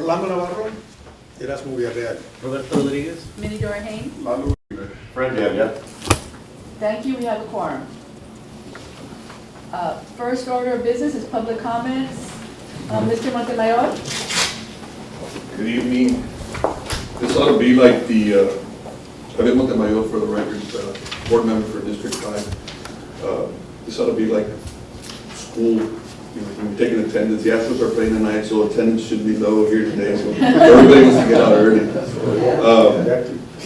Orlando Navarro, Erasmo Villarreal. Roberto Rodriguez. Minnie Dora Haynes. Lalo Fred Delia. Thank you, we have a quorum. First order of business is public comments. Mr. Montemayor? Good evening. This ought to be like the, Javier Montemayor for the record, board member for District 5. This ought to be like school, you know, when we take an attendance. The Astros are playing tonight, so attendance should be low here today, so everybody wants to get out early.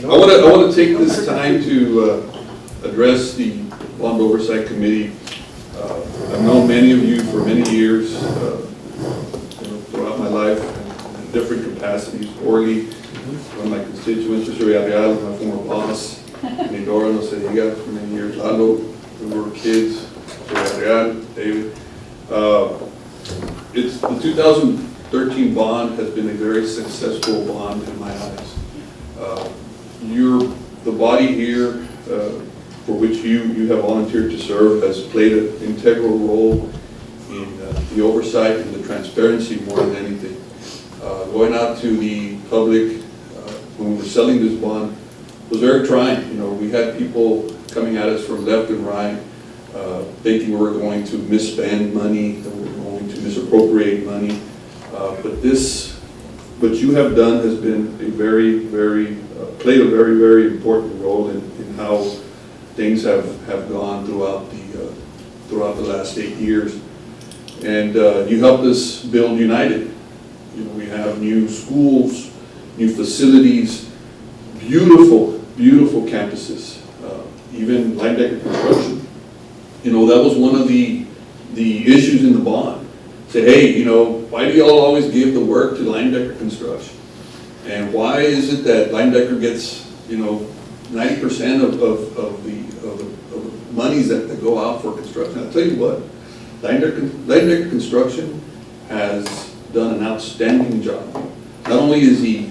I want to take this time to address the Bond Oversight Committee. I've known many of you for many years, throughout my life in different capacities. Orly, one of my constituents, Mr. Villarreal, my former boss, Nidora, no se diga, for many years. Lalo, we were kids, Villarreal, David. It's the 2013 bond has been a very successful bond in my eyes. The body here, for which you have volunteered to serve, has played an integral role in the oversight and the transparency more than anything. Going out to the public when we were selling this bond was very trying. You know, we had people coming at us from left and right, thinking we were going to misspend money, that we were going to misappropriate money. But what you have done has been played a very, very important role in how things have gone throughout the last 8 years. And you helped us build United. You know, we have new schools, new facilities, beautiful, beautiful campuses, even line decker construction. You know, that was one of the issues in the bond. Say, hey, you know, why do y'all always give the work to line decker construction? And why is it that line decker gets, you know, 90% of the monies that go out for construction? I'll tell you what, line decker construction has done an outstanding job. Not only is he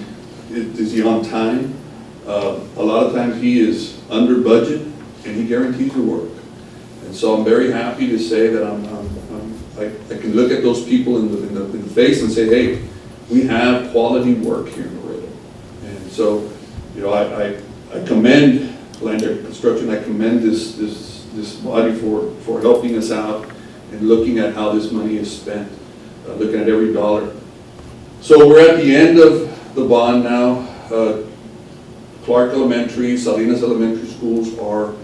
on time, a lot of times he is under budget and he guarantees the work. And so I'm very happy to say that I can look at those people in the face and say, hey, we have quality work here in Laredo. And so, you know, I commend line decker construction. I commend this body for helping us out and looking at how this money is spent, looking at every dollar. So we're at the end of the bond now. Clark Elementary, Salinas Elementary schools are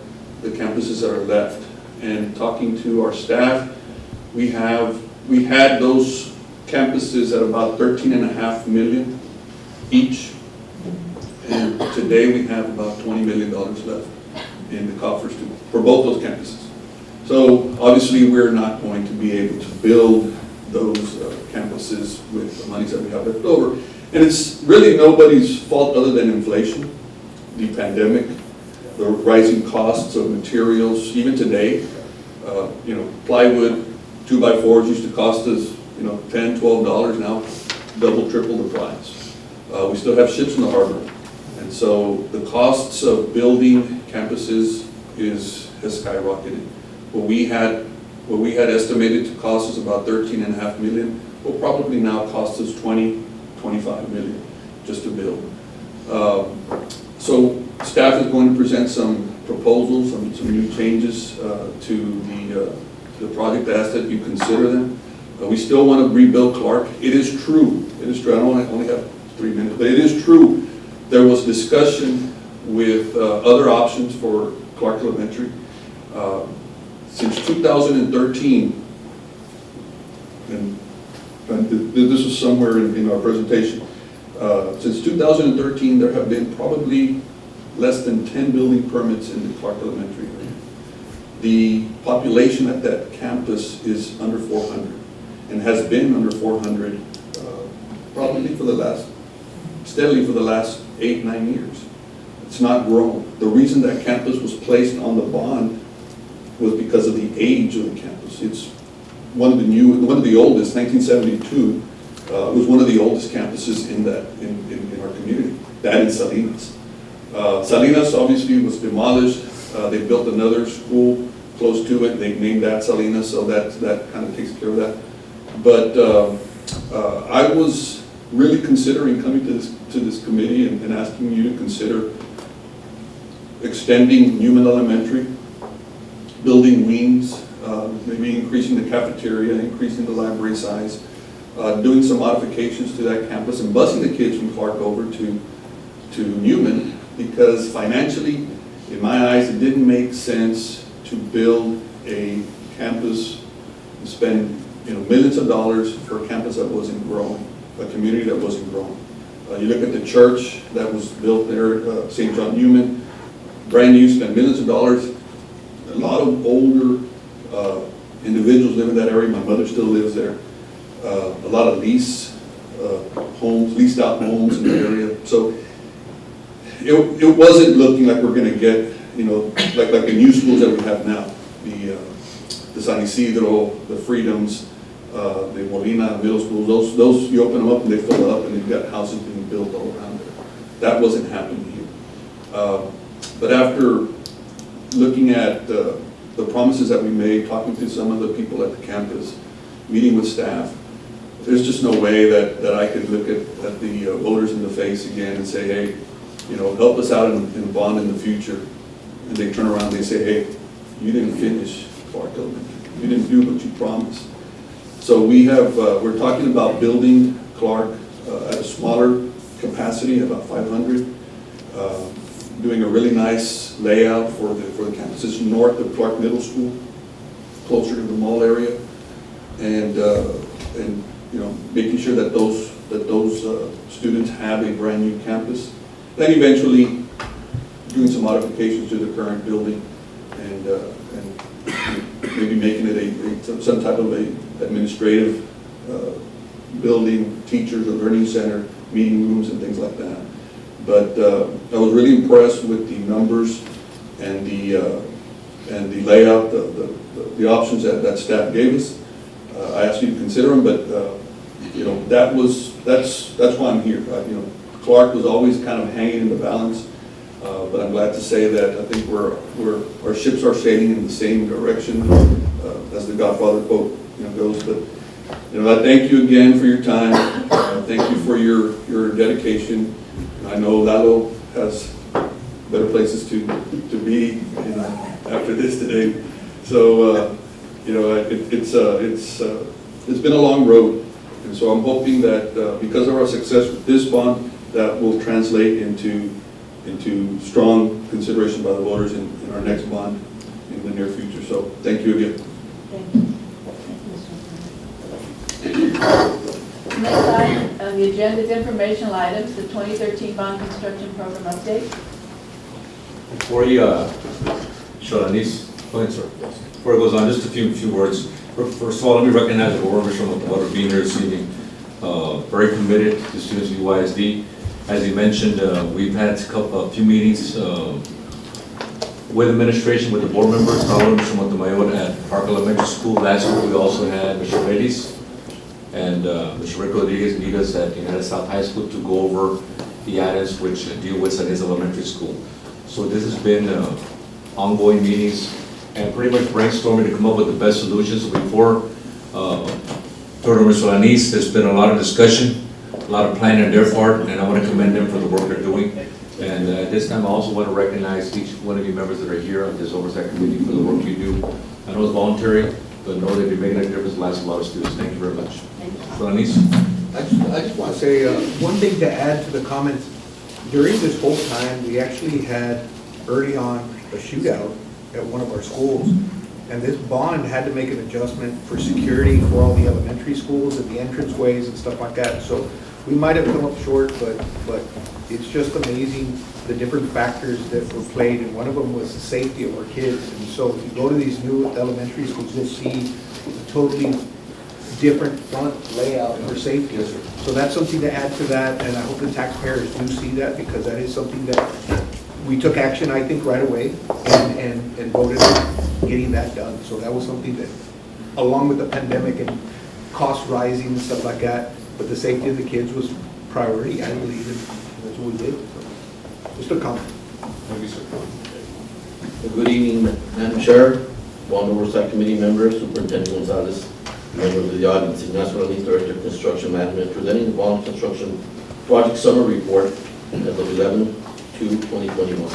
the campuses that are left. And talking to our staff, we had those campuses at about $13.5 million each. And today we have about $20 million left in the coffers for both those campuses. So obviously we're not going to be able to build those campuses with the monies that we have left over. And it's really nobody's fault other than inflation, the pandemic, the rising costs of materials. Even today, you know, plywood 2x4s used to cost us, you know, $10, $12. Now, double, triple the price. We still have ships in the harbor. And so the costs of building campuses has skyrocketed. What we had estimated to cost us about $13.5 million will probably now cost us $20, $25 million just to build. So staff is going to present some proposals, some new changes to the project. I ask that you consider them. We still want to rebuild Clark. It is true. I don't only have 3 minutes, but it is true. There was discussion with other options for Clark Elementary. Since 2013, and this was somewhere in our presentation, since 2013 there have been probably less than 10 building permits in the Clark Elementary area. The population at that campus is under 400 and has been under 400 probably steadily for the last 8-9 years. It's not grown. The reason that campus was placed on the bond was because of the age of the campus. It's one of the oldest, 1972, was one of the oldest campuses in our community. That in Salinas. Salinas obviously was demolished. They built another school close to it. They named that Salinas, so that kind of takes care of that. But I was really considering coming to this committee and asking you to consider extending Newman Elementary, building wings, maybe increasing the cafeteria, increasing the library size, doing some modifications to that campus and busing the kids from Clark over to Newman, because financially, in my eyes, it didn't make sense to build a campus and spend millions of dollars for a campus that wasn't growing, a community that wasn't growing. You look at the church that was built there, St. John Newman, brand new, spent millions of dollars. A lot of older individuals live in that area. My mother still lives there. A lot of leased out homes in the area. So it wasn't looking like we're going to get, like the new schools that we have now, the San Isidro, the Freedoms, the Molina middle schools. Those you open them up and they fill up, and they've got houses being built all around there. That wasn't happening here. But after looking at the promises that we made, talking to some of the people at the campus, meeting with staff, there's just no way that I could look at the voters in the face again and say, hey, help us out in bond in the future. And they turn around and they say, hey, you didn't finish Clark Elementary. You didn't do what you promised. So we're talking about building Clark at a smaller capacity, about 500. Doing a really nice layout for the campus. It's north of Clark Middle School, closer to the mall area, and making sure that those students have a brand new campus. Then eventually doing some modifications to the current building, and maybe making it some type of a administrative building, teachers, a learning center, meeting rooms, and things like that. But I was really impressed with the numbers and the layout, the options that staff gave us. I asked you to consider them, but that's why I'm here. Clark was always kind of hanging in the balance, but I'm glad to say that I think our ships are sailing in the same direction, as the Godfather quote goes. But I thank you again for your time. Thank you for your dedication. I know Lalo has better places to be after this today. So it's been a long road, and so I'm hoping that because of our success with this bond, that will translate into strong consideration by the voters in our next bond in the near future. So thank you again. Thank you. Next item on the agenda is informational items, the 2013 bond construction program update. Before you, Salinas, go ahead, sir. Before it goes on, just a few words. First of all, let me recognize the board members from the board being here this evening. Very committed to students of UISD. As he mentioned, we've had a few meetings with administration, with the board members, not only Mr. Montemayor at Park Elementary School. Last week we also had Mr. Reyes and Mr. Rick Rodriguez meet us at United South High School to go over the items which deal with Salinas Elementary School. So this has been ongoing meetings and pretty much brainstorming to come up with the best solutions. Before Mr. Salinas, there's been a lot of discussion, a lot of planning on their part, and I want to commend them for the work they're doing. And at this time, I also want to recognize each one of you members that are here on this Oversight Committee for the work you do. I know it's voluntary, but know that you're making a difference in the lives of a lot of students. Thank you very much. Salinas? I just want to say one thing to add to the comments. During this whole time, we actually had early on a shootout at one of our schools, and this bond had to make an adjustment for security for all the elementary schools and the entranceways and stuff like that. So we might have come up short, but it's just amazing the different factors that were played, and one of them was the safety of our kids. And so if you go to these new elementary schools, you'll see a totally different front layout for safety. So that's something to add to that, and I hope the taxpayers do see that, because that is something that we took action, I think, right away and voted on getting that done. So that was something that, along with the pandemic and cost rising and stuff like that, but the safety of the kids was priority, I believe, and that's what we did. So, just a comment. Thank you, sir. Good evening, Madam Chair, Bond Oversight Committee members, Superintendent Gonzalez. Members of the audience, Ignacio Salinas, Director of Construction Management, presenting the Bond Construction Project Summary Report as of 11/2/2021.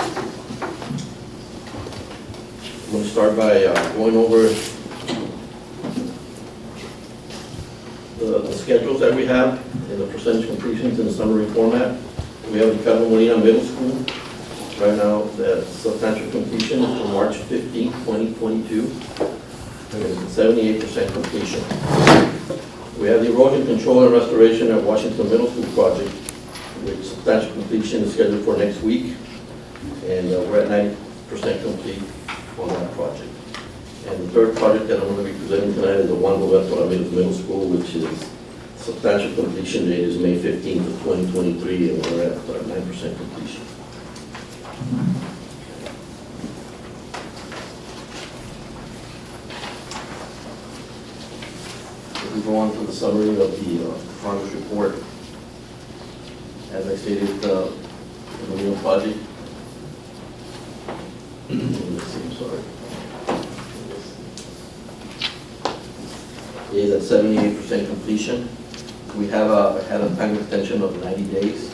I'm going to start by going over the schedules that we have and the percentage completions in the summary format. We have the Carmen Molina Middle School. Right now, the substantial completion is for March 15, 2022. And it's 78% completion. We have the erosion control and restoration at Washington Middle School project, which substantial completion is scheduled for next week. And we're at 90% complete on that project. And the third project that I'm going to be presenting tonight is the Juan Roberto Ramirez Middle School, which is substantial completion date is May 15th of 2023, and we're at 9% completion. We go on to the summary of the progress report. As I stated, the Molina project. Let's see, I'm sorry. Is at 78% completion. We have had a time extension of 90 days,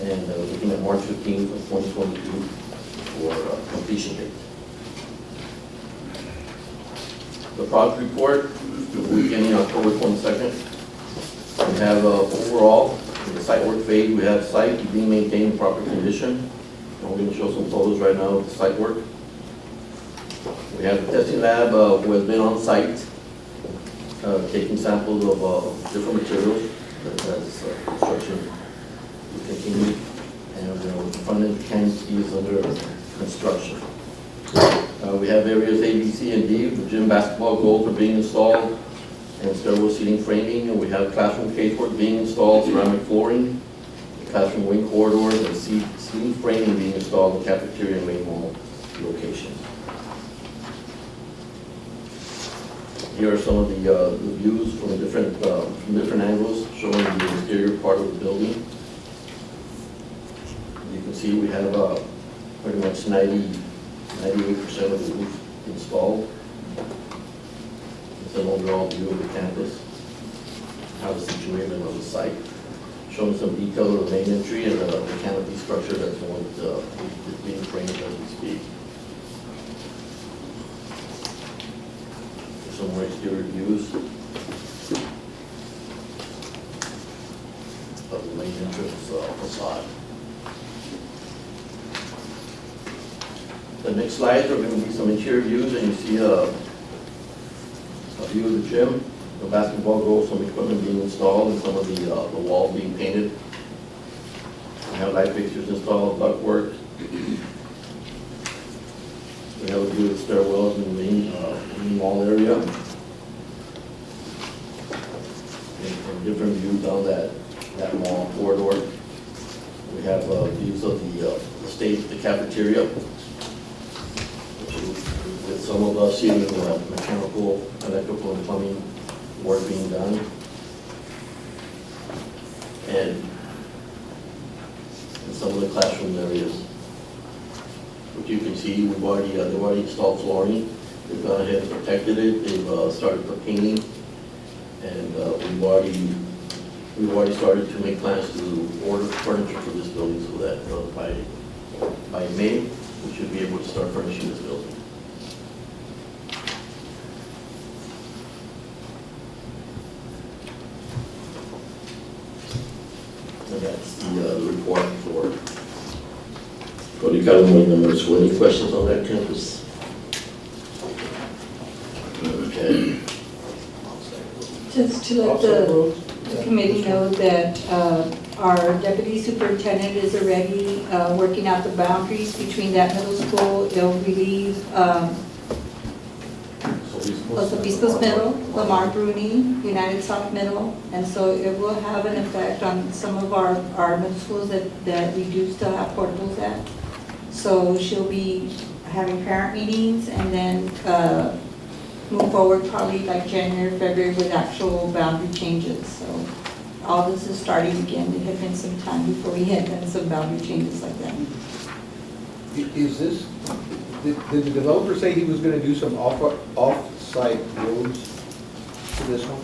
and looking at March 15th of 2022 for completion date. The project report, beginning October 22nd. We have overall, in the site work phase, we have site being maintained in proper condition. And we're going to show some photos right now of the site work. We have the testing lab who has been on site, taking samples of different materials as construction will continue. And the front end canopy is under construction. We have areas A, B, C, and D. The gym basketball goals are being installed and stairwell seating framing. And we have classroom casework being installed, ceramic flooring, the classroom wing corridors, and seating framing being installed in the cafeteria and main hall locations. Here are some of the views from different angles showing the exterior part of the building. You can see we have pretty much 98% of the roof installed. It's an overall view of the campus, how it's situated on the site, showing some detail of the main entry and the canopy structure that's being framed as we speak. Some more exterior views of the main entrance facade. The next slides are going to be some interior views, and you see a view of the gym, the basketball goals, some equipment being installed, and some of the walls being painted. We have light fixtures installed, ductwork. We have a view of the stairwells in the main mall area. And different views down that mall corridor. We have views of the stage, the cafeteria, with some of us seeing mechanical, electrical, and plumbing work being done. And some of the classroom areas. Which you can see, they've already installed flooring. They've gone ahead and protected it. They've started the painting, and we've already started to make plans to order furniture for this building, so that by May we should be able to start furnishing this building. And that's the report for Carmen Molina Middle School. Any questions on that campus? Okay. Just to let the committee know that our deputy superintendent is already working out the boundaries between that middle school. They'll relieve Los Obispos Middle, Lamar Bruni, United South Middle, and so it will have an effect on some of our middle schools that we do still have portables at. So she'll be having parent meetings and then move forward probably like January, February with actual boundary changes. So all this is starting again. It had been some time before we had done some boundary changes like that. Is this, did the developer say he was gonna do some off-site roads to this one?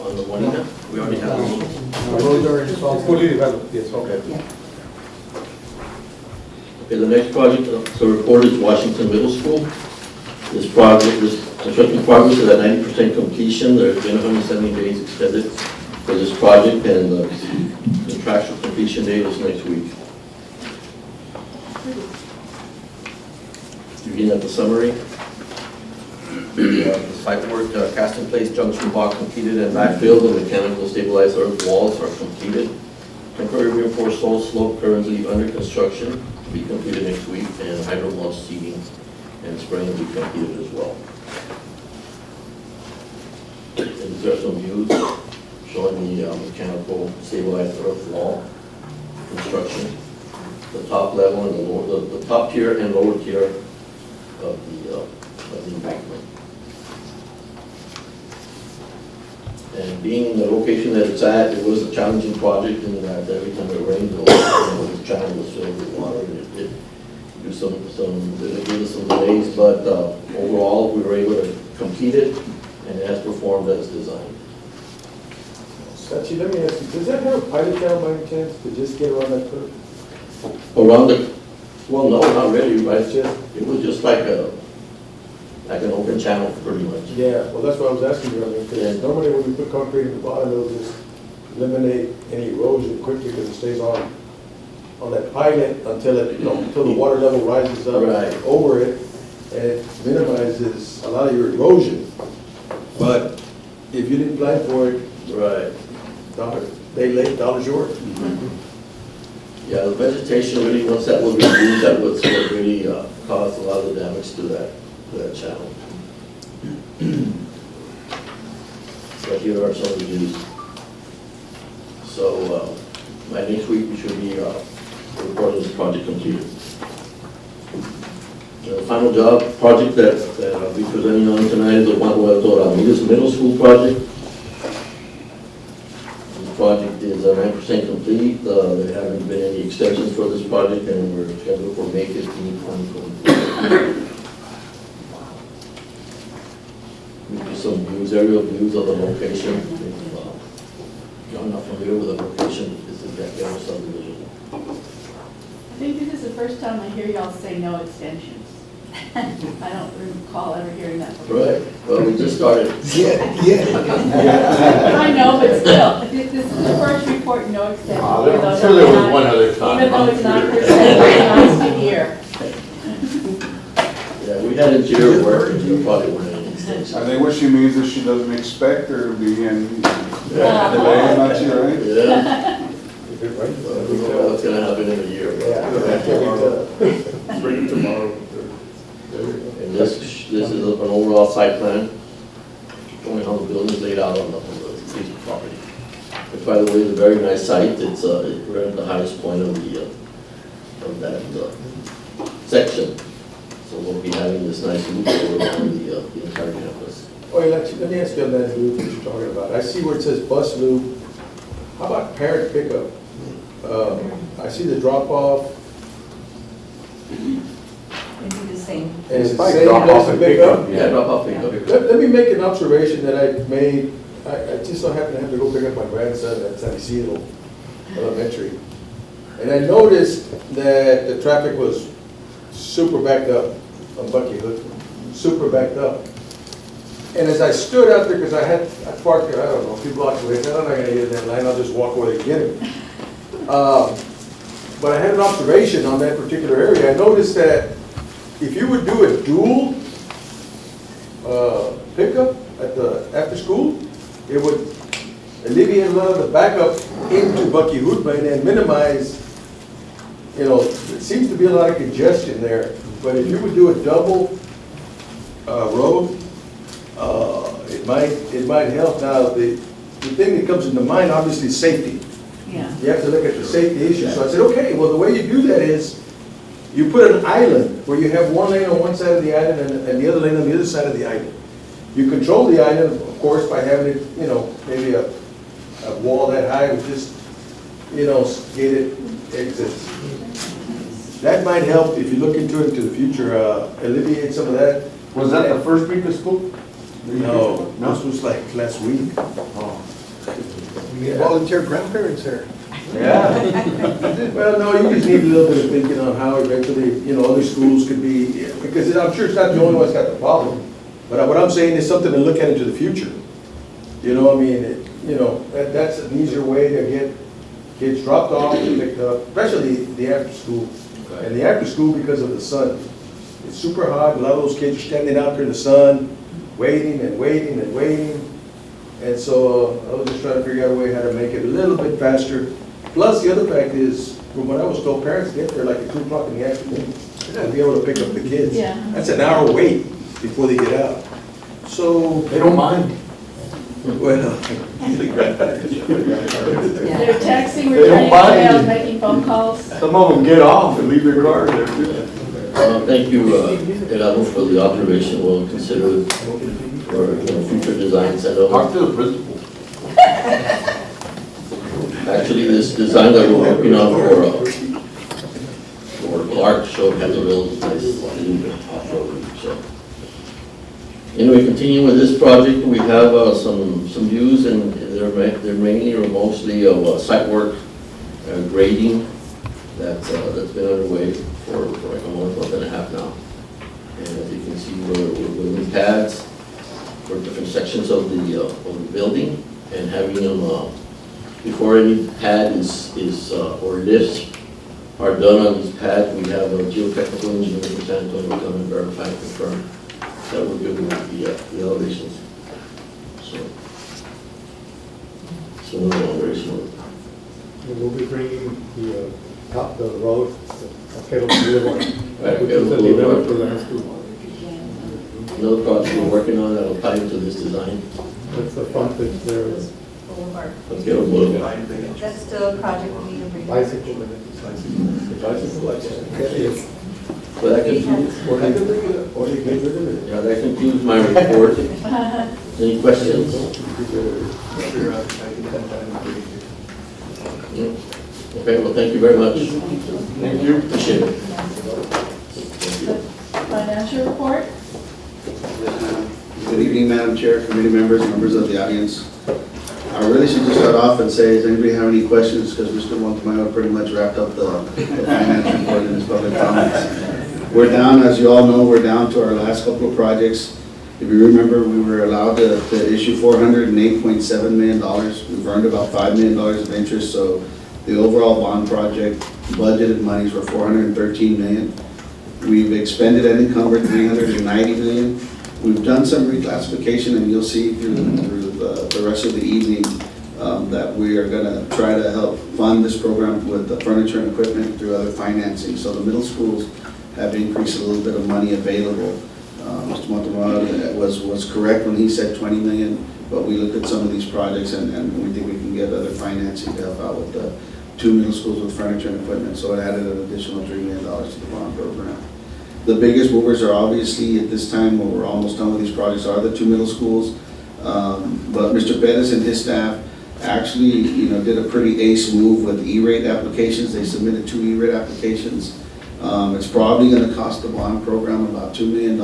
On the Juanita, we already have one. The roads are installed, fully developed, yes. Okay. Okay, the next project to report is Washington Middle School. This construction progress is at 90% completion. There's been 170 days extended for this project, and the contractual completion date is next week. Beginning at the summary. The site work, cast in place junction block completed and backfilled, and mechanical stabilized earth walls are completed. Temporary reinforced soil slope currently under construction to be completed next week, and hydro mulch seeding and spraying will be completed as well. And these are some views showing the mechanical stabilized earth wall construction. The top level and the lower, the top tier and lower tier of the embankment. And being in the location that it's at, it was a challenging project in that every time it rained, the channel was filled with water, and it did do some give us some delays, but overall, we were able to complete it, and it has performed as designed. Sachi, let me ask you, does that have a pilot down by any chance to just get around that curve? Around the, well, no, not really, right? It was just like an open channel, pretty much. Yeah, well, that's what I was asking you, I mean, Yeah. because normally when we put concrete in the bottom, it'll just eliminate any erosion quickly because it stays on that pilot until it, until the water level rises up Right. over it, and it minimizes a lot of your erosion. But if you didn't plan for it, Right. day late, dollar short. Yeah, the vegetation really, once that was removed, that was what really caused a lot of the damage to that channel. But here are some of the views. So, by next week, we should be reporting this project completed. The final project that I'll be presenting on tonight is the Juan Roberto Ramirez Middle School project. This project is 9% complete. There haven't been any extensions for this project, and we're scheduled for May 15, 2020. Some views, aerial views of the location. If I'm not familiar with the location, this is that yellow subdivision. I think this is the first time I hear y'all say no extensions. I don't recall ever hearing that before. Right, well, we just started. I know, but still, this is the first report, no extensions. I'm sure there was one other time. Even though it's 9%, it's nice to hear. Yeah, we had engineer work, and we probably weren't any extension. I think what she means is she doesn't expect there to be any Yeah. delay, not she, right? Yeah, well, we don't know what's gonna happen in a year. Bring it tomorrow. And this is an overall site plan, showing how the building is laid out on the piece of property. Which, by the way, is a very nice site. It's we're at the highest point of that section. So we'll be having this nice loop over on the entire campus. Oh, let me ask you on that loop that you're talking about. I see where it says bus loop. How about parent pickup? I see the drop off. It'd be the same. And it's the like same drop off as the and pickup. Yeah, drop off pickup. Let me make an observation that I made. I just so happen to have to go pick up my grandson at San Isidro Elementary. And I noticed that the traffic was super backed up on Bucky Hood, super backed up. And as I stood out there, because I parked, I don't know, a few blocks away, I said, I'm not gonna get in that line, I'll just walk away and get him. But I had an observation on that particular area. I noticed that if you would do a dual pickup at the after school, it would alleviate a lot of the backup into Bucky Hoodman and minimize, it seems to be a lot of congestion there. But if you would do a double road, it might help. Now, the thing that comes into mind, obviously, is safety. Yeah. You have to look at the safety issue. So I said, okay, well, the way you do that is you put an island where you have one lane on one side of the island and the other lane on the other side of the island. You control the island, of course, by having it, maybe a wall that high with just, gated exits. That might help if you look into it the future, alleviate some of that. Was that the first week of school? No, this was like last week. We need volunteer grandparents there. Yeah. Well, no, you just need a little bit of thinking on how eventually, other schools could be, because I'm sure it's not the only one that's got the problem. But what I'm saying is something to look at into the future. That's an easier way to get kids dropped off and picked up, especially the after school. And the after school, because of the sun, it's super hot, a lot of those kids are standing out there in the sun, waiting and waiting and waiting. And so I was just trying to figure out a way how to make it a little bit faster. Plus, the other fact is, from what I was told, parents get there like at 2 o'clock in the afternoon to be able to pick up the kids. Yeah. That's an hour wait before they get out. So. They don't mind. Well. They're texting, They don't returning buy emails, it. making phone calls. Some of them get off and leave their car there too. Thank you, Gerardo, for the observation. We'll consider it for future designs. I know, Talk to the principal. actually, this design that we're working on for Clark showed has a real nice off-road. So, anyway, continuing with this project, we have some views, and they're mainly or mostly of site work, grading that's been underway for like a month and a half now. And as you can see, we're building pads for different sections of the building, and having them before any pad is or lifts are done on these pads. We have a geotechnical engineer from San Antonio come and verify and confirm that we're good with the elevations. So very smooth. And we'll be bringing the top of the road, Kettle Boulevard, Right, which Kettle is the Boulevard. developer that has to, Another project we're working on that'll tie into this design. that's the frontage there, is Boulevard. Let's get a boulevard. That's still a project we need to bring. bicycle. Yes. So that concludes, Or they could bring it up, or they could get rid of it. yeah, that concludes my report. Any questions? Okay, well, thank you very much. Thank you. Appreciate it. Financial report? Good evening, Madam Chair, committee members, members of the audience. I really should just start off and say, does anybody have any questions? Because Mr. Montemayor pretty much wrapped up the finance report in his public comments. We're down, as you all know, we're down to our last couple of projects. If you remember, we were allowed to issue $408.7 million. We've earned about $5 million of interest, so the overall bond project budgeted monies were $413 million. We've expended and encumbered $390 million. We've done some reclassification, and you'll see through the rest of the evening that we are going to try to help fund this program with the furniture and equipment through other financing. So the middle schools have increased a little bit of money available. Mr. Montemar was correct when he said 20 million, but we looked at some of these projects and we think we can get other financing to help out with the 2 middle schools with furniture and equipment. So it added an additional $3 million to the bond program. The biggest movers are obviously at this time, when we're almost done with these projects, are the 2 middle schools. But Mr. Pettis and his staff actually, did a pretty ace move with E-rate applications. They submitted 2 E-rate applications. It's probably going to cost the bond program about $2 million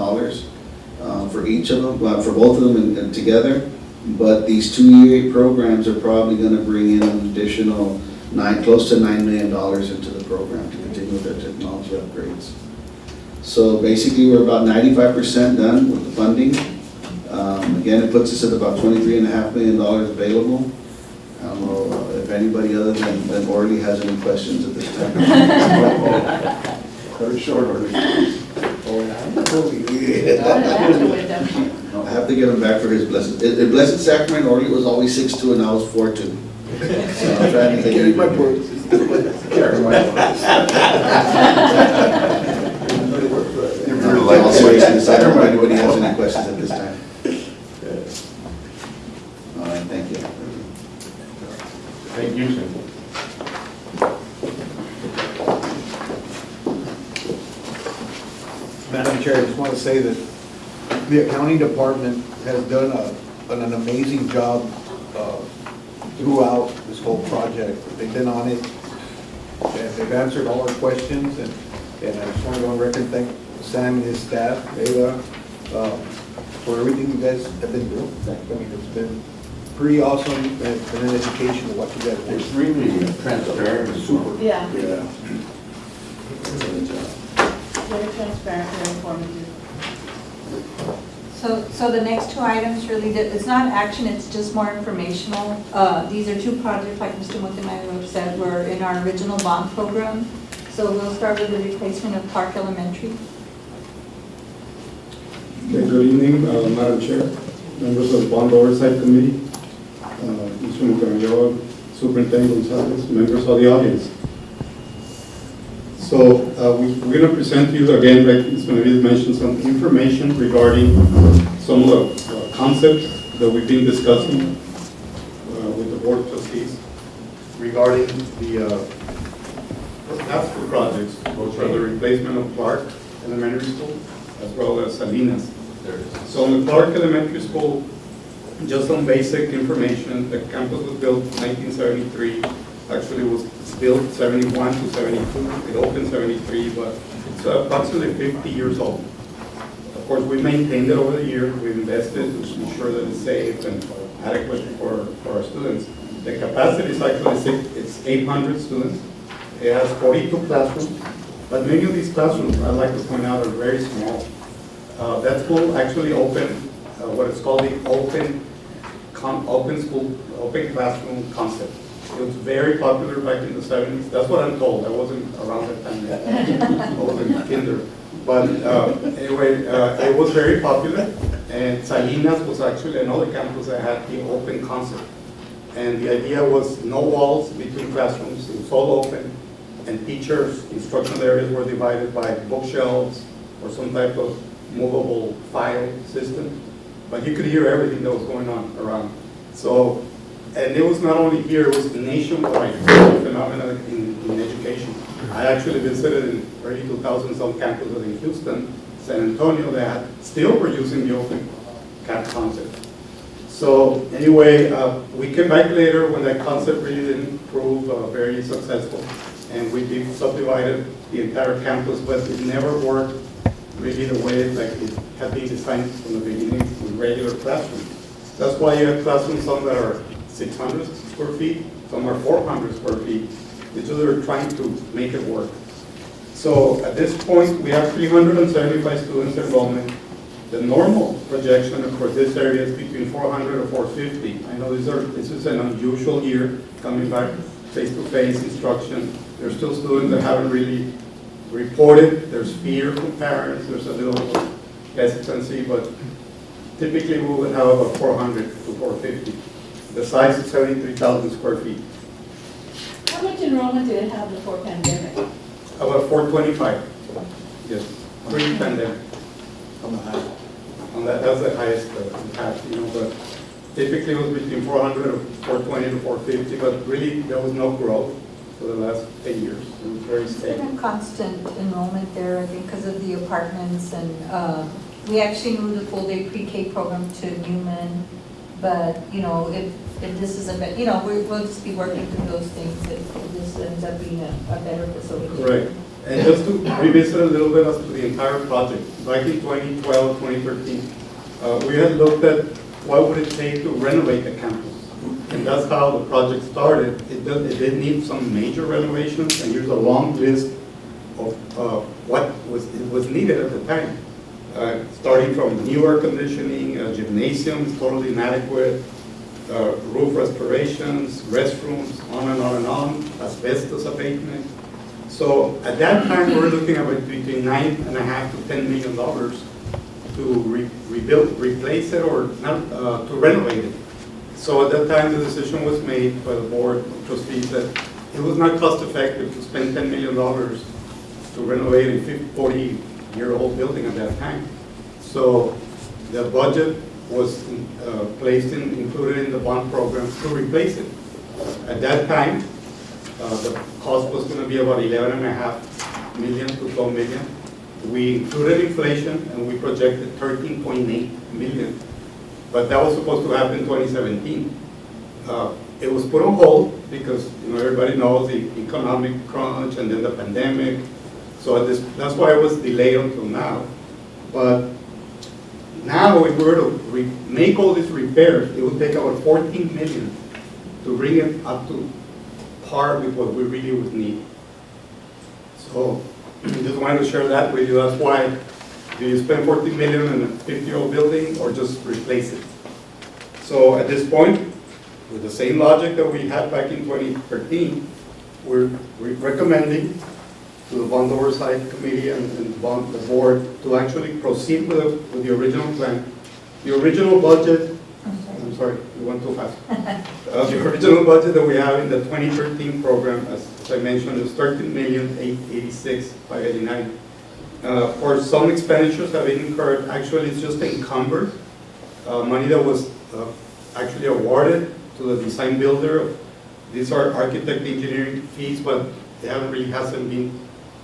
for each of them, for both of them and together. But these 2 E-rate programs are probably going to bring in an additional close to $9 million into the program to continue with their technology upgrades. So basically, we're about 95% done with the funding. Again, it puts us at about $23.5 million available. I don't know if anybody other than Orly has any questions at this time. Very short order. I have to get him back for his blessed. In Blessed Sacrament, Orly was always 6'2" and I was 4'2". So I'm trying to Carry my point. Carry my You're I'll switch to the side if anybody has any questions at this time. All right, thank you. Thank you, sir. Madam Chair, I just want to say that the accounting department has done an amazing job throughout this whole project. They've been on it, and they've answered all our questions, and I just want to go on record and thank Sam and his staff, Ava, for everything you guys have been doing. I mean, it's been pretty awesome and an education of what you guys do. It's really transparent and super. Yeah, Yeah. very transparent, very informative. So the next two items really, it's not action, it's just more informational. These are two projects, like Mr. Montemayor said, were in our original bond program. So we'll start with the replacement of Park Elementary. Okay, good evening, Madam Chair, members of the Bond Oversight Committee, Mr. Montemayor, Superintendent Gonzalez, members of the audience. So we're going to present to you again, like Ms. Benavides mentioned, some information regarding some of the concepts that we've been discussing with the Board of Trustees regarding the task force projects, which are the replacement of Clark Elementary School as well as Salinas. So in the Clark Elementary School, just some basic information, the campus was built in 1973. Actually, it was built 71 to 72. It opened 73, but it's approximately 50 years old. Of course, we maintained it over the years. We've invested to ensure that it's safe and adequate for our students. The capacity is actually it's 800 students. It has 42 classrooms, but many of these classrooms, I'd like to point out, are very small. That school actually opened what is called the open classroom concept. It was very popular back in the 70s. That's what I'm told. I wasn't around that time yet. I was in kinder. But anyway, it was very popular. And Salinas was actually another campus that had the open concept. And the idea was no walls between classrooms. It was all open. And teachers' instructional areas were divided by bookshelves or some type of movable file system. But you could hear everything that was going on around. So, and it was not only here, it was nationwide phenomenon in education. I actually visited in early 2000 some campuses in Houston, San Antonio that still were using the open cap concept. So anyway, we came back later when that concept really didn't prove very successful, and we subdivided the entire campus, but it never worked really the way like it had been designed from the beginning with regular classrooms. That's why you have classrooms, some that are 600 square feet, some are 400 square feet. It's just they're trying to make it work. So at this point, we have 375 students enrollment. The normal projection for this area is between 400 or 450. I know this is an unusual year, coming back face-to-face instruction. There's still students that haven't really reported. There's fear from parents. There's a little hesitancy, but typically we would have about 400 to 450. The size is 73,000 square feet. How much enrollment did it have before pandemic? About 425. Yes, pre-pandemic. On the high. On that's the highest impact, but typically it was between 400 or 420 to 450, but really there was no growth for the last 10 years. It was very It's stable. been a constant enrollment there, I think, because of the apartments, and we actually moved the full-day pre-K program to Newman, but, if this is a bit, we'll just be working through those things if this ends up being a better facility. Right. And just to revisit a little bit as to the entire project, back in 2012, 2013, we had looked at what would it take to renovate the campus. And that's how the project started. It did need some major renovations, and here's a long list of what was needed at the time. Starting from new air conditioning, gymnasiums, totally inadequate, roof restorations, restrooms, on and on and on, asbestos abatement. So at that time, we were looking at between $9.5 to $10 million to replace it, or not, to renovate it. So at that time, the decision was made by the board of trustees that it was not cost effective to spend $10 million to renovate a 40-year-old building at that time. So the budget was included in the bond program to replace it. At that time, the cost was going to be about $11.5 million to $12 million. We included inflation, and we projected $13.8 million. But that was supposed to happen in 2017. It was put on hold because everybody knows the economic crunch and then the pandemic. So that's why it was delayed until now. But Now, if we were to make all these repairs, it would take about 14 million to bring it up to par with what we really would need. So, just wanted to share that with you. That's why, do you spend 14 million in a 50-year-old building or just replace it? So at this point, with the same logic that we had back in 2013, we're recommending to the Bond Oversight Committee and the board to actually proceed with the original plan. The original budget, I'm sorry, we went too fast. The original budget that we have in the 2013 program, as I mentioned, is 13,886,589. Of course, some expenditures have been incurred. Actually, it's just encumbered money that was actually awarded to the design builder. These are architect engineering fees, but they hasn't been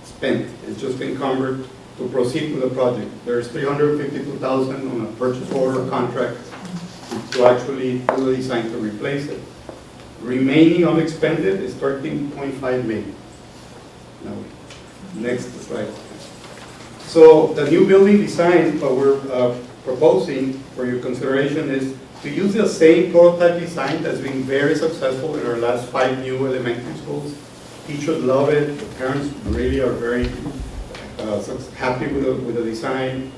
spent. It's just encumbered to proceed with the project. There's 352,000 on a purchase order contract to actually do the design to replace it. Remaining unexpended is 13.5 million. Now, next slide. So the new building design that we're proposing for your consideration is to use the same prototype design that's been very successful in our last 5 new elementary schools. Teachers love it. The parents really are very happy with the design.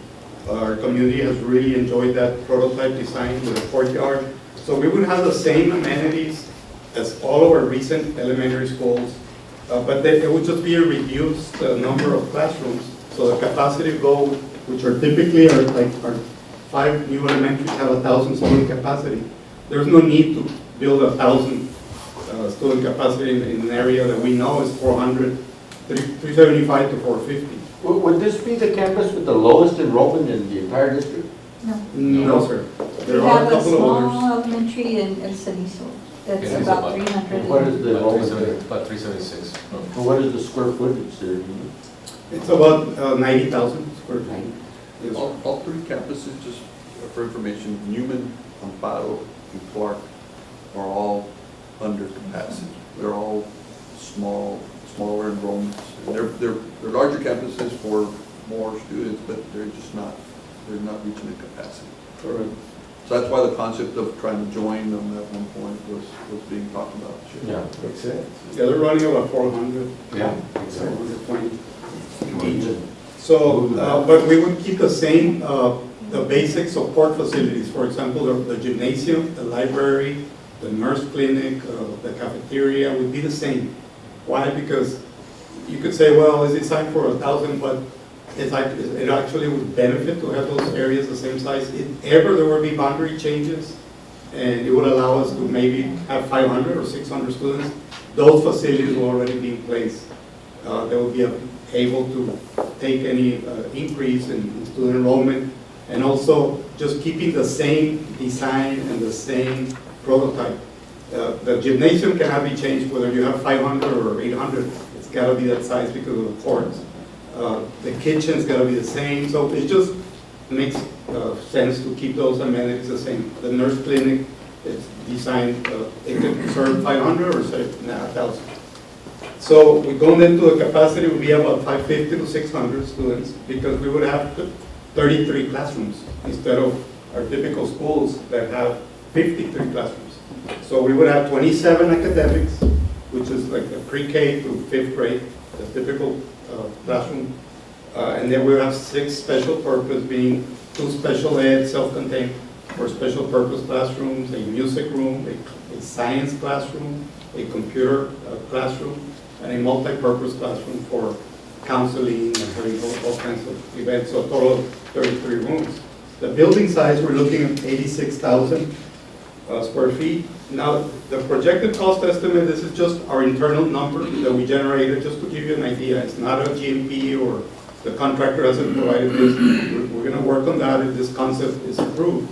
Our community has really enjoyed that prototype design with a courtyard. So we would have the same amenities as all of our recent elementary schools, but it would just be a reduced number of classrooms. So the capacity goal, which are typically our 5 new elementaries have 1,000 student capacity. There's no need to build 1,000 student capacity in an area that we know is 375 to 450. Would this be the campus with the lowest enrollment in the entire district? No, sir. We There are a have a couple of small others. elementary in Salinas. That's It is about about- 300. What is the enrollment there? About 376. And what is the square footage there? It's about 90,000 square feet. Yes. All 3 campuses, just for information, Newman, Amparo, and Clark are all under capacity. They're all smaller enrollments. They're larger campuses for more students, but they're not reaching the capacity. Correct. So that's why the concept of trying to join them at one point was being talked about. Yeah. Makes sense. Yeah, they're running about 400. Yeah. 420 each. So, but we would keep the same, the basic support facilities. For example, the gymnasium, the library, the nurse clinic, the cafeteria would be the same. Why? Because you could say, well, it's designed for 1,000, but it actually would benefit to have those areas the same size. If ever there would be boundary changes, and it would allow us to maybe have 500 or 600 students, those facilities will already be in place. They will be able to take any increase in student enrollment, and also just keeping the same design and the same prototype. The gymnasium cannot be changed whether you have 500 or 800. It's got to be that size because of the courts. The kitchen's got to be the same, so it just makes sense to keep those amenities the same. The nurse clinic is designed, it could serve 500 or say 1,000. So we go into the capacity would be about 550 to 600 students because we would have 33 classrooms instead of our typical schools that have 53 classrooms. So we would have 27 academics, which is like a pre-K to 5th grade, the typical classroom. And then we have 6 special purpose, being 2 special ed, self-contained, for special purpose classrooms, a music room, a science classroom, a computer classroom, and a multi-purpose classroom for counseling and having all kinds of events, so a total of 33 rooms. The building size, we're looking at 86,000 square feet. Now, the projected cost estimate, this is just our internal number that we generated, just to give you an idea. It's not a GMP or the contractor hasn't provided this. We're going to work on that if this concept is approved.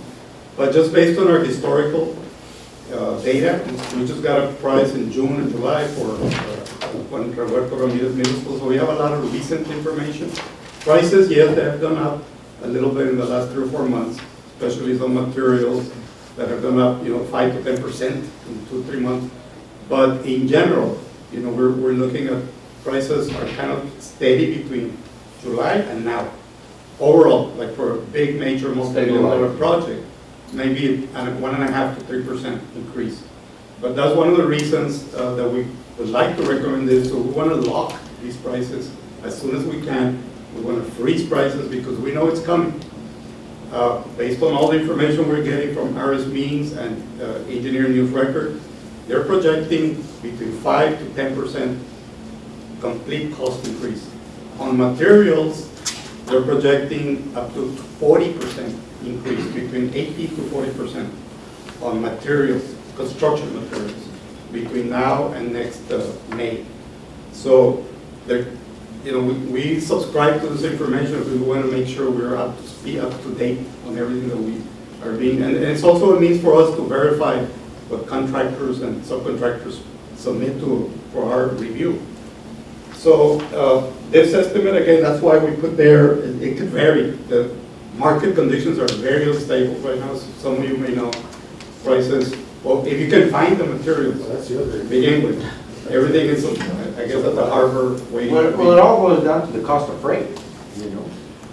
But just based on our historical data, we just got a price in June and July for Juan Roberto Ramirez Middle School, so we have a lot of recent information. Prices, yes, they have gone up a little bit in the last 3 or 4 months, especially some materials that have gone up, 5 to 10% in 2 or 3 months. But in general, we're looking at prices are kind of steady between July and now. overall, like for a big major multi-million-dollar project, maybe a 1.5% to 3% increase. But that's one of the reasons that we would like to recommend this. So we want to lock these prices as soon as we can. We want to freeze prices because we know it's coming. Based on all the information we're getting from RS Means and Engineering News Record, they're projecting between 5 to 10% complete cost increase. On materials, they're projecting up to 40% increase, between 80 to 40% on materials, construction materials, between now and next May. So, we subscribe to this information because we want to make sure we're up to date on everything that we are being, and it's also a means for us to verify what contractors and subcontractors submit for our review. So this estimate, again, that's why we put there, it could vary. The market conditions are very unstable right now. Some of you may know prices. Well, if you can find the materials, Well, that's the other. to begin with, everything is, I guess, at the harbor waiting. Well, it all boils down to the cost of freight, you know?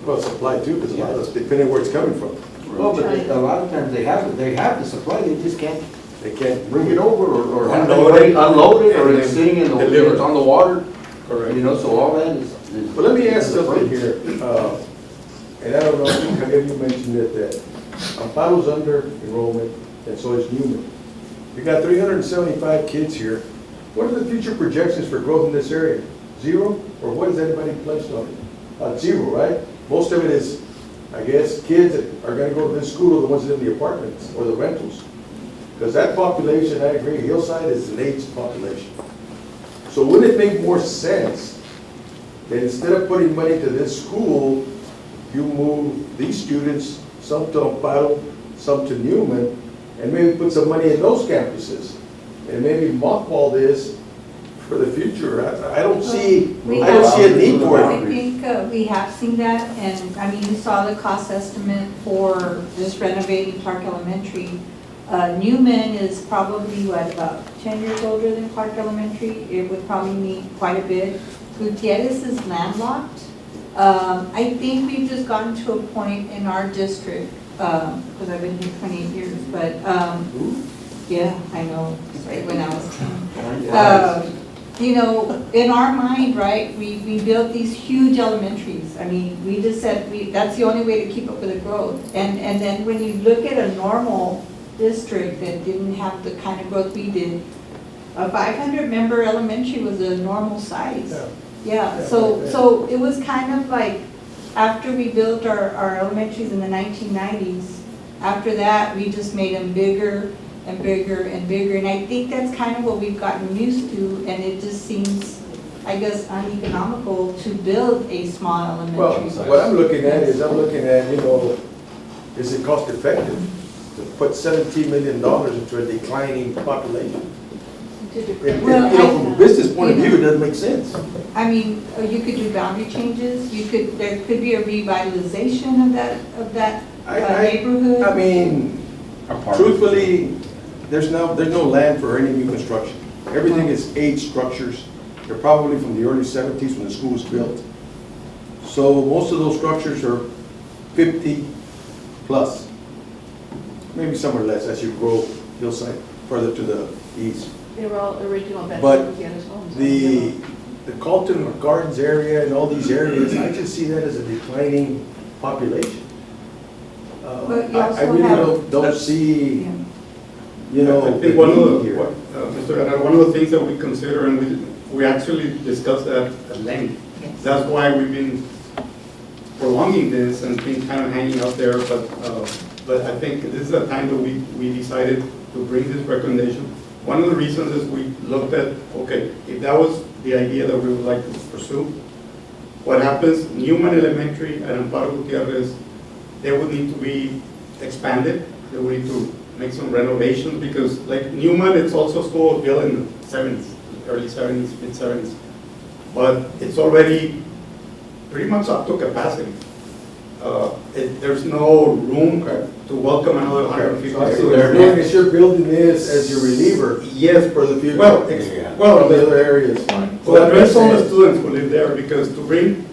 Well, supply too, because a lot of us, depending where it's coming from, Well, but a lot of times they have the supply, they just can't they can't bring it over or Unload it. unload it, or And it's then sitting in the, deliver. it's on the water, Correct. you know, so all that is. But let me ask something here, and I don't know, I think you mentioned it, that Amparo's under enrollment, and so is Newman. We got 375 kids here. What are the future projections for growth in this area? Zero? Or what is anybody pledged on it? Zero, right? Most of it is, I guess, kids that are gonna go to this school are the ones in the apartments or the rentals. Because that population, I agree, Hillside is an aged population. So wouldn't it make more sense that instead of putting money to this school, you move these students, some to Amparo, some to Newman, and maybe put some money in those campuses? And maybe mothball this for the future. I don't see a need for I it. think we have seen that, and I mean, you saw the cost estimate for just renovating Clark Elementary. Newman is probably, about 10 years older than Clark Elementary. It would probably need quite a bit. Gutierrez is landlocked. I think we've just gotten to a point in our district, because I've been here 28 years, but yeah, I know, right when I was 10. You know, in our mind, right, we built these huge elementaries. I mean, we just said that's the only way to keep up with the growth. And then when you look at a normal district that didn't have the kind of growth we did, a 500-member elementary was a normal size. Yeah, so it was kind of like, after we built our elementaries in the 1990s, after that, we just made them bigger and bigger and bigger. And I think that's kind of what we've gotten used to, and it just seems, I guess, uneconomical to build a small Well, elementary. what I'm looking at is, is it cost effective to put $17 million into a declining population? From a business point of view, it doesn't make sense. I mean, you could do boundary changes, there could be a revitalization of that neighborhood. I mean, truthfully, there's no land for any new construction. Everything is aged structures. They're probably from the early 70s when the school was built. So most of those structures are 50 plus, maybe somewhere less as you grow Hillside further to the east. They were all original But Gutierrez homes. the Carlton Gardens area and all these areas, I just see that as a declining population. But you also I really have- don't see, Yeah. I the think one of need the, here. Mr. Bernard, one of the things that we consider, and we actually discussed that at length. Yes. That's why we've been prolonging this and been kind of hanging out there, but I think this is a time that we decided to bring this recommendation. One of the reasons is we looked at, okay, if that was the idea that we would like to pursue, what happens, Newman Elementary and Amparo Gutierrez, they would need to be expanded. They would need to make some renovations because like Newman, it's also a school built in the 70s, early 70s, mid 70s. But it's already pretty much up to capacity. There's no room to welcome another 150 So students. you're building this as your reliever Yes, for the future. well, From the other areas. to address all the students who live there, because to bring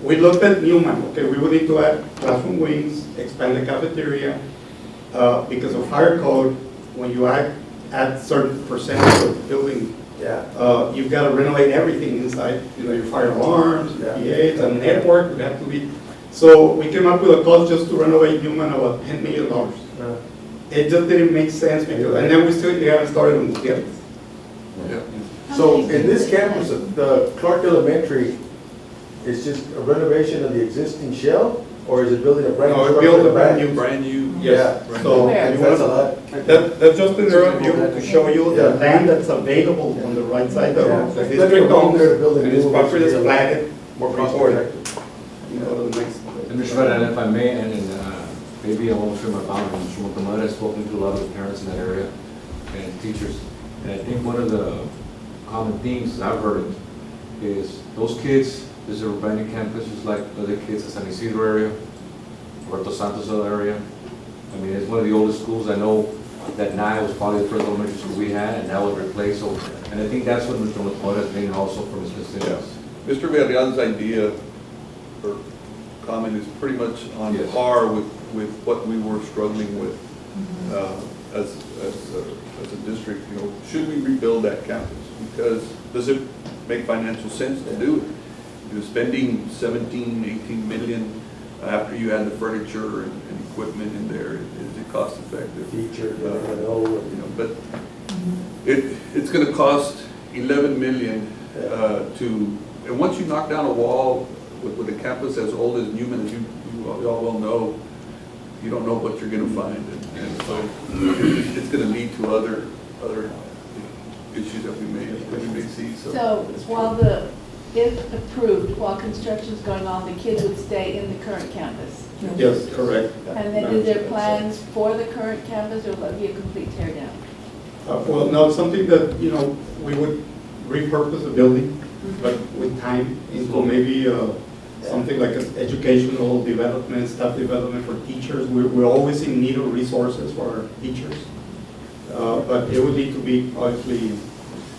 we looked at Newman, okay, we would need to add classroom wings, expand the cafeteria, because of fire code, when you add certain percentage of the building, you've got to renovate everything inside, your fire alarms, your PAs, and network would have to be. So we came up with a cost just to renovate Newman about $10 million. It just didn't make sense because, and then we haven't started on the buildings. So in this campus, the Clark Elementary, is just a renovation of the existing shell, or is it building a brand new? No, structure build a in the back? Brand new, Yes. brand So Where? That's a lot. that's just an view to show you the land that's available on the right side of Yeah. the Better district go in owns, there to build a and new it's one, property that's which is platted, More cost recorded. effective. To the next. And Mr. President, if I may, and maybe I won't share my boundaries, Mr. Montemar has spoken to a lot of the parents in that area and teachers. And I think one of the common themes I've heard is those kids, this is a brand new campus, just like other kids in San Isidro area, Puerto Santos area. I mean, it's one of the oldest schools. I know that Nye was probably the first elementary school we had, and that was replaced. So, and I think that's what Mr. Montemar has been also from his constituents. Mr. Villarreal's idea or comment is pretty much on Yes. par with what we were struggling with as a district. Should we rebuild that campus? Because does it make financial sense to do it? Spending 17, 18 million after you add the furniture and equipment in there, is it cost effective? Teacher, But it's going to cost 11 million and once you knock down a wall with a campus as old as Newman, as you all well know, you don't know what you're going to find, and so it's going to lead to other issues that we may see. So if approved, while construction's going on, the kids would stay in the current campus? Yes, correct. And then is there plans for the current campus, or will it be a complete tear down? Well, no, something that, we would repurpose the building, but with time, into maybe something like an educational development, staff development for teachers. We're always in need of resources for our teachers. But it would need to be obviously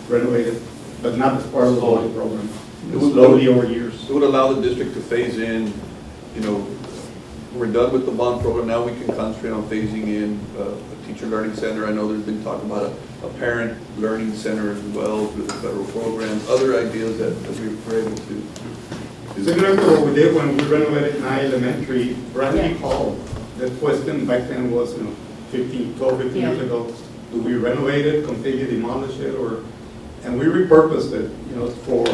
renovated, but not as part of the building program. Slowly over years. It would allow the district to phase in, we're done with the bond program, now we can concentrate on phasing in a teacher learning center. I know there's been talk about a parent learning center as well through the federal program, other ideas that we were able to. Similar to what we did when we renovated Nye Elementary, Bradley Hall, the question back then was, 12 years ago, do we renovate it, completely demolish it, and we repurposed it, for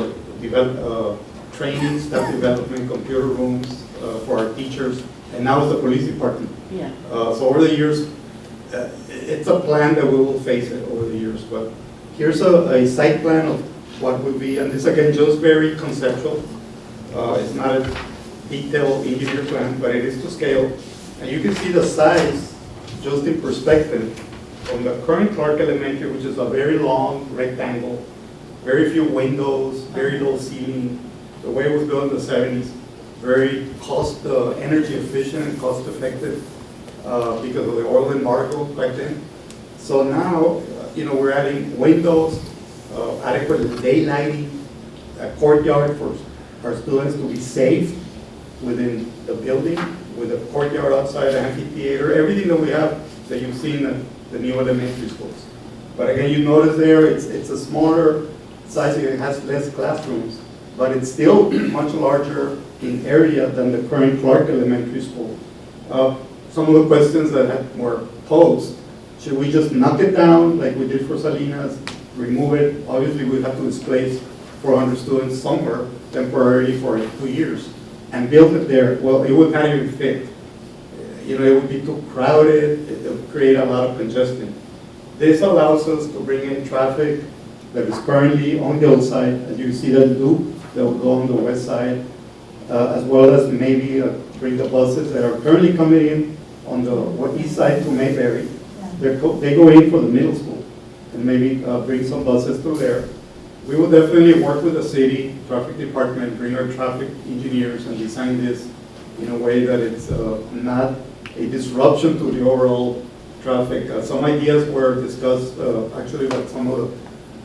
training, staff development, computer rooms for our teachers, and now it's the police department. Yeah. So over the years, it's a plan that we will face it over the years, but here's a site plan of what would be, and this again, just very conceptual. It's not a detailed engineer plan, but it is to scale. And you can see the size, just in perspective, from the current Clark Elementary, which is a very long rectangle, very few windows, very low ceiling, the way it was built in the 70s, very energy efficient and cost effective because of the oil embargo back then. So now, we're adding windows, adequate daylighting, a courtyard for our students to be safe within the building, with a courtyard outside, the amphitheater, everything that we have that you've seen at the new elementary schools. But again, you notice there, it's a smaller size, it has less classrooms, but it's still much larger in area than the current Clark Elementary School. Some of the questions that were posed, should we just knock it down like we did for Salinas, remove it? Obviously, we'd have to displace 400 students somewhere temporarily for 2 years and build it there. Well, it would not even fit. It would be too crowded, it would create a lot of congestion. This allows us to bring in traffic that is currently on Hillside, as you see that loop that will go on the west side, as well as maybe bring the buses that are currently coming in on the east side to Mayberry. They go in for the middle school, and maybe bring some buses through there. We will definitely work with the city traffic department, bring our traffic engineers, and design this in a way that it's not a disruption to the overall traffic. Some ideas were discussed actually by some of the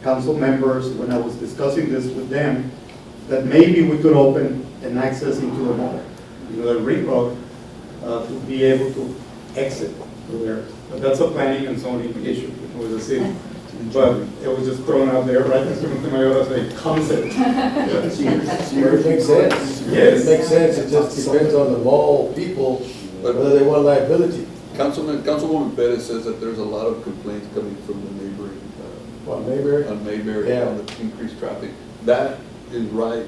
council members when I was discussing this with them. that maybe we could open an access into the mall, the ring road, to be able to exit through there. But that's a planning and zoning issue with the city. But it was just thrown out there, right, Mr. Montemayor, as a concept. It makes sense. Yes. It makes sense, it just depends on the mall people, whether they want liability. Councilwoman Perez says that there's a lot of complaints coming from the neighboring, What, Mayberry? on Mayberry, Yeah. on the increased traffic. That is right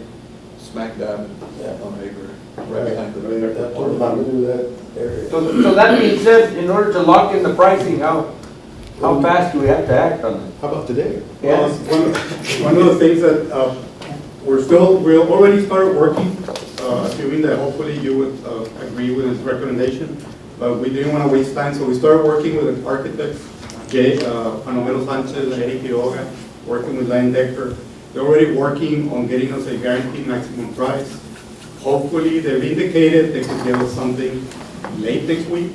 smack dab Yeah. on Mayberry, right behind the. That's what I'm gonna do that area. So that being said, in order to lock in the pricing, how fast do we have to act on it? How about today? Well, one of the things that we already started working, assuming that hopefully you would agree with his recommendation, but we didn't want to waste time, so we started working with the architects, Panomero Sanchez and Eddie Quiroga, working with Line Decker. They're already working on getting us a guaranteed maximum price. Hopefully, they've indicated they could give us something late next week,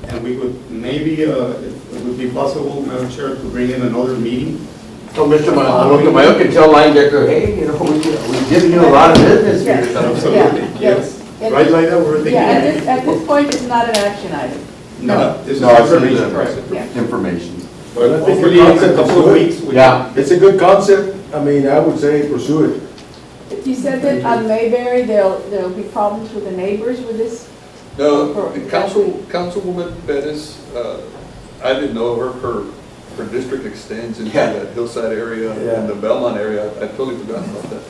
and we could maybe, it would be possible, Madam Chair, to bring in another meeting. So Mr. Montemayor can tell Line Decker, hey, we've given you a lot of business here. Absolutely, yes. Right, like that, we're thinking. Yeah, at this point, it's not an action item. No, this is No, it's information. Yeah. information. But I think hopefully your in a concept is couple of good. weeks. we- Yeah. It's a good concept, I mean, I would say pursue it. You said that on Mayberry, there'll be problems with the neighbors with this? No, the Councilwoman Perez, I didn't know her district extends into Yeah. that hillside area Yeah. and the Belmont area. I totally forgot about that.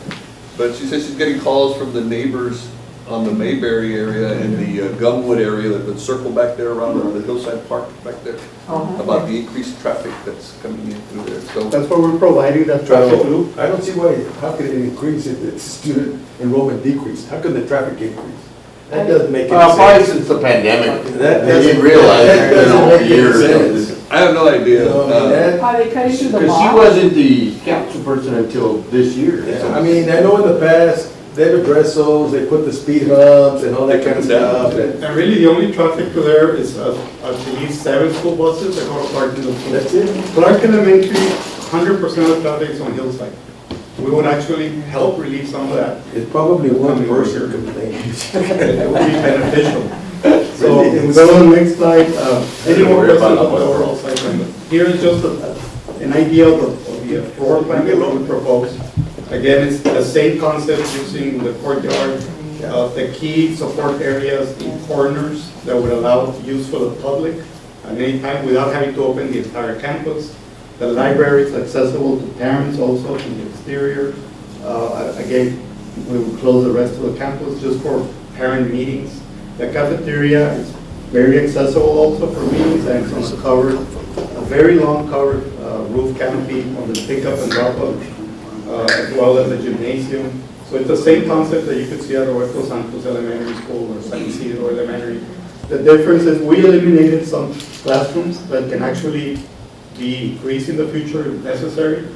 But she says she's getting calls from the neighbors on the Mayberry area and the Gumwood area, that would circle back there around the hillside park back there, about the increased traffic that's coming in through there. So That's why we're providing that traffic loop. I don't see why, how could it increase if the student enrollment decreased? How could the traffic increase? That doesn't make any Probably sense. since the pandemic. That They didn't doesn't- realize that it, doesn't make any years. sense. I have no idea. You know, I mean, that- Are they cutting through the Because she mall? wasn't the council person until this year. Yeah, I mean, I know in the past, they've addressed those, they put the speed humps and all that kind of stuff. and And really, the only traffic to there is, I believe, 7 school buses that go to Clark Middle School. That's it. Clark Elementary, 100% of the traffic is on Hillside. We would actually help relieve some of that. It's probably one person complaining. It would be beneficial. So, if we go on the next slide, any more questions on the overall site plan? Here is just an idea of the floor plan that we propose. Again, it's the same concept using the courtyard, the key support areas in corners that would allow use for the public at any time without having to open the entire campus. The library is accessible to parents also from the exterior. Again, we will close the rest of the campus just for parent meetings. The cafeteria is very accessible also for meetings, and it's covered, a very long covered roof canopy on the pickup and drop-off, as well as the gymnasium. So it's the same concept that you could see at Roberto Santos Elementary School or San Isidro Elementary. The difference is we eliminated some classrooms that can actually be increased in the future if necessary,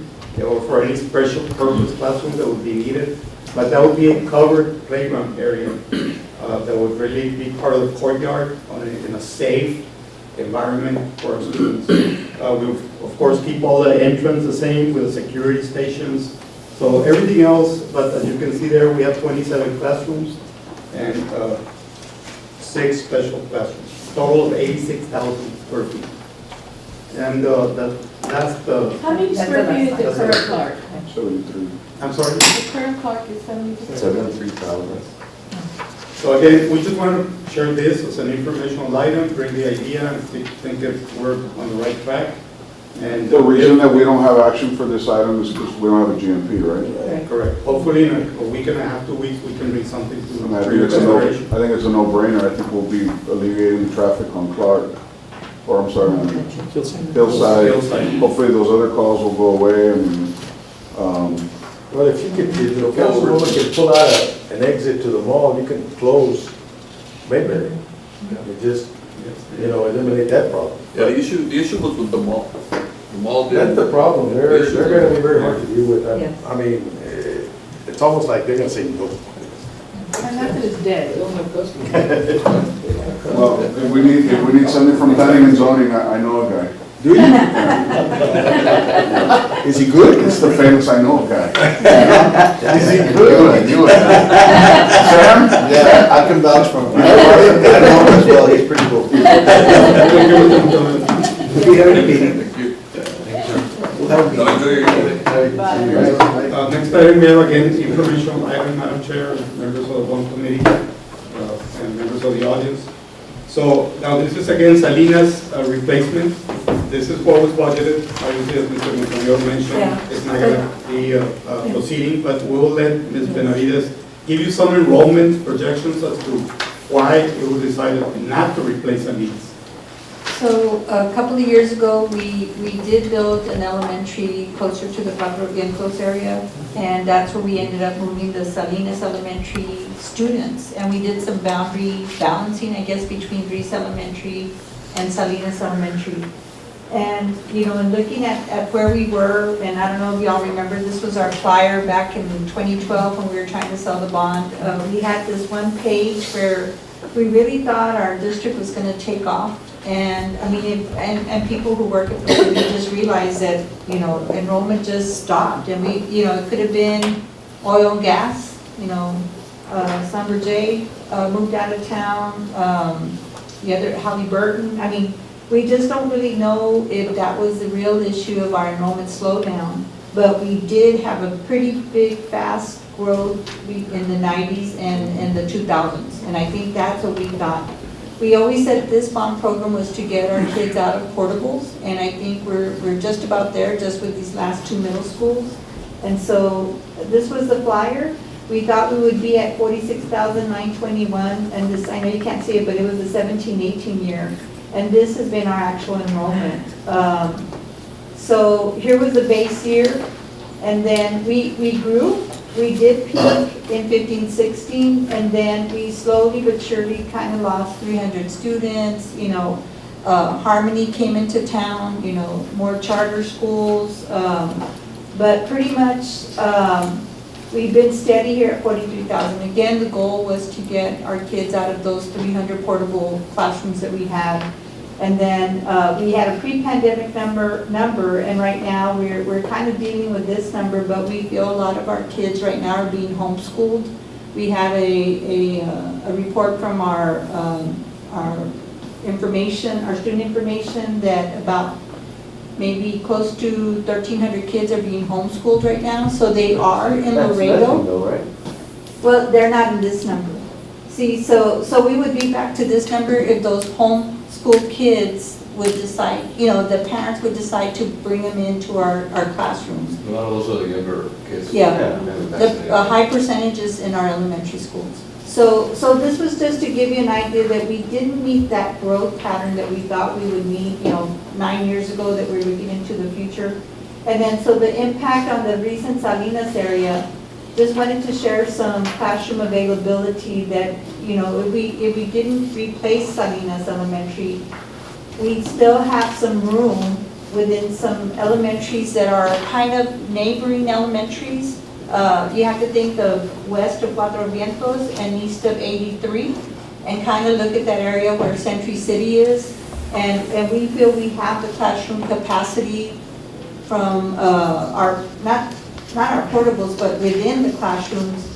or for any special purpose classrooms that would be needed. But that would be a covered playground area that would really be part of the courtyard in a safe environment for our students. We, of course, keep all the entrance the same with the security stations. So everything else, but as you can see there, we have 27 classrooms and 6 special classrooms, total of 86,000 square feet. And that's the, How many square feet is the That's current it. Clark? 73. I'm sorry. The current Clark is 73,000. So again, we just want to share this as an informational item, bring the idea, and think that we're on the right track. And The reason that we don't have action for this item is because we don't have a GMP, right? correct. Hopefully in a week and a half, 2 weeks, we can bring something to And I for think your consideration. it's a no-brainer. I think we'll be alleviating traffic on Clark, or I'm sorry, on Hillside. Hillside. Hopefully those other calls will go away and, Well, if you could, if the councilwoman could pull out an exit to the mall, you can close Mayberry. You just, eliminate that problem. Yeah, the issue was with the mall. The mall That's did. the problem, they're gonna be very hard to deal with. Yes. I mean, it's almost like they're gonna say no. And nothing is dead. well, if we need something from planning and zoning, I know a guy. Do you? Is he good? It's the famous I know guy. Is he good? You would. Sam? Yeah, I can vouch for him. I know him as well, he's pretty cool. If we have any meeting, we'll have a No, meeting. enjoy your evening. Next item, we have again informational item, Madam Chair, members of the Bond Committee, and members of the audience. So now this is again Salinas replacement. This is what was budgeted. Obviously, as Mr. Montaño mentioned, Yeah. it's not going to be proceeding, but we'll let Ms. Benavides give you some enrollment projections as to why it was decided not to replace Salinas. So a couple of years ago, we did build an elementary closer to the Cuatro Vientos area, and that's where we ended up moving the Salinas Elementary students. And we did some boundary balancing, I guess, between Reese Elementary and Salinas Elementary. And, you know, in looking at where we were, and I don't know if y'all remember, this was our flyer back in 2012 when we were trying to sell the bond. We had this one page where we really thought our district was going to take off. And I mean, and people who work at the city just realized that, you know, enrollment just stopped. And we, you know, it could have been oil and gas, you know, Summer J moved out of town, the other Halliburton. I mean, we just don't really know if that was the real issue of our enrollment slowdown. But we did have a pretty big, fast growth in the 90s and the 2000s. And I think that's what we thought. We always said this bond program was to get our kids out of portables, and I think we're just about there, just with these last two middle schools. And so this was the flyer. We thought we would be at 46,921, and this, I know you can't see it, but it was the 17-18 year. And this has been our actual enrollment. So here was the base year, and then we grew. We did peak in 15-16, and then we slowly but surely kind of lost 300 students. You know, Harmony came into town, you know, more charter schools. But pretty much we've been steady here at 43,000. Again, the goal was to get our kids out of those 300 portable classrooms that we had. And then we had a pre-pandemic number, and right now we're kind of dealing with this number, but we feel a lot of our kids right now are being homeschooled. We have a report from our information, our student information, that about maybe close to 1,300 kids are being homeschooled right now, so they are in Laredo. Though, right? Well, they're not in this number. See, so we would be back to this number if those homeschool kids would decide, you know, the parents would decide to bring them into our classrooms. A lot of those are the younger kids. Yeah, a high percentages in our elementary schools. So this was just to give you an idea that we didn't meet that growth pattern that we thought we would meet, you know, 9 years ago, that we're looking into the future. And then, so the impact on the recent Salinas area, just wanted to share some classroom availability that, you know, if we didn't replace Salinas Elementary, we still have some room within some elementaries that are kind of neighboring elementaries. You have to think of west of Cuatro Vientos and east of 83, and kind of look at that area where Century City is. And we feel we have the classroom capacity from our, not our portables, but within the classrooms.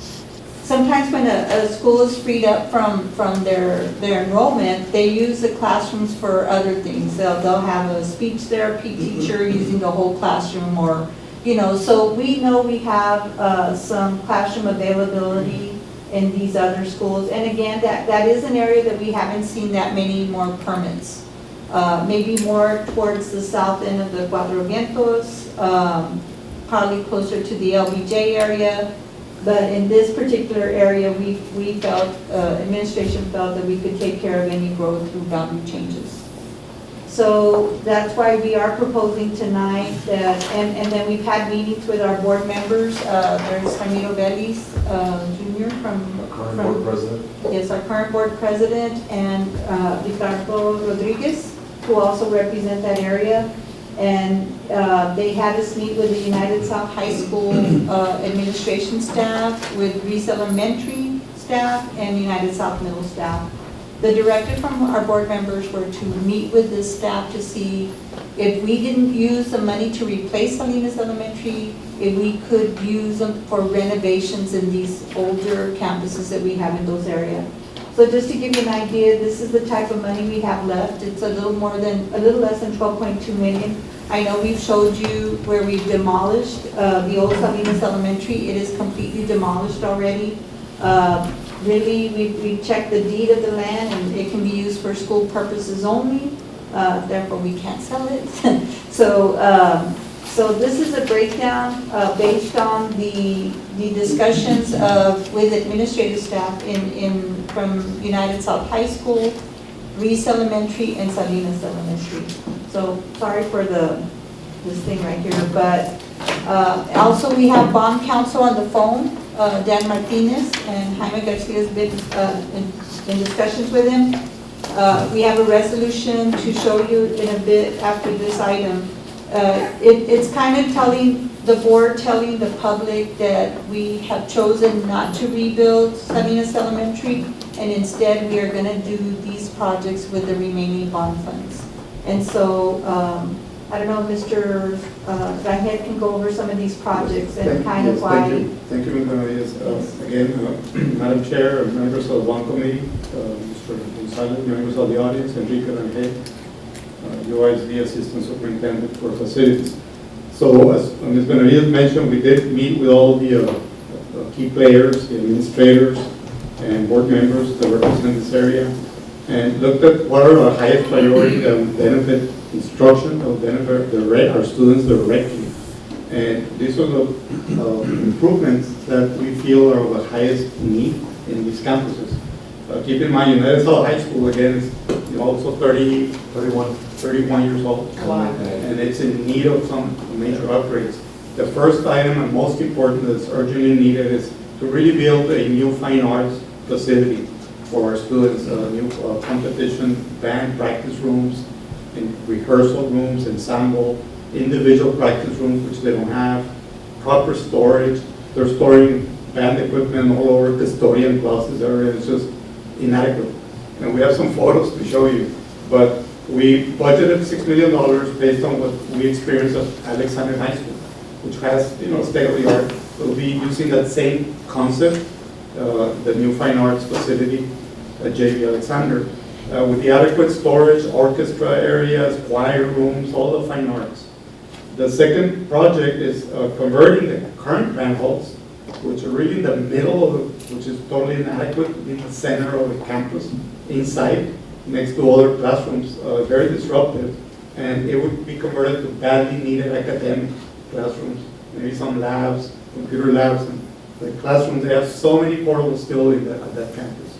Sometimes when a school is freed up from their enrollment, they use the classrooms for other things. They'll have a speech therapy teacher using the whole classroom, or, you know, so we know we have some classroom availability in these other schools. And again, that is an area that we haven't seen that many more permits. Maybe more towards the south end of the Cuatro Vientos, probably closer to the LBJ area. But in this particular area, we felt, administration felt that we could take care of any growth through boundary changes. So that's why we are proposing tonight that, and then we've had meetings with our board members. There's Ramiro Vélez Jr. from Board president. Yes, our current board president, and Ricardo Rodriguez, who also represent that area. And they had us meet with the United South High School administration staff, with Reese Elementary staff, and United South Middle staff. The directive from our board members were to meet with this staff to see if we didn't use the money to replace Salinas Elementary, if we could use them for renovations in these older campuses that we have in those areas. So just to give you an idea, this is the type of money we have left. It's a little less than 12.2 million. I know we've showed you where we've demolished the old Salinas Elementary. It is completely demolished already. Really, we checked the deed of the land, and it can be used for school purposes only. Therefore, we can't sell it. So this is a breakdown based on the discussions with administrative staff from United South High School, Reese Elementary, and Salinas Elementary. So sorry for this thing right here, but also we have bond counsel on the phone, Dan Martinez, and Jaime Garcia has been in discussions with him. We have a resolution to show you in a bit after this item. It's kind of telling the public that we have chosen not to rebuild Salinas Elementary, and instead we are going to do these projects with the remaining bond funds. And so, I don't know, Mr. Rangel can go over some of these projects and kind of why. Thank you, Ms. Again, Madam Chair, members of one committee, Mr. Gonzalez, members of the audience, Enrique Rangel, UISD Assistant Superintendent for Facilities. So as Ms. Benavides mentioned, we did meet with all the key players, the administrators, and board members that represent this area, and looked at what are our highest priorities that would benefit instruction, that would benefit our students directly. And these are the improvements that we feel are of the highest need in these campuses. Keep in mind, United South High School, again, is also 31 years old. Wow. And it's in need of some major upgrades. The first item and most important that's urgently needed is to really build a new fine arts facility for our students, new competition, band practice rooms, and rehearsal rooms, ensemble, individual practice rooms, which they don't have, proper storage. They're storing band equipment all over custodian classes area. It's just inadequate. And we have some photos to show you. But we budgeted $6 million based on what we experienced at Alexander High School, which has, state of the art. We'll be using that same concept, the new fine arts facility at JV Alexander, with the adequate storage, orchestra areas, choir rooms, all the fine arts. The second project is converting the current band halls, which are really in the middle of which is totally inadequate, in the center of the campus, inside, next to other classrooms, very disruptive, and it would be converted to badly needed academic classrooms, maybe some labs, computer labs, and the classrooms. They have so many portables still at that campus.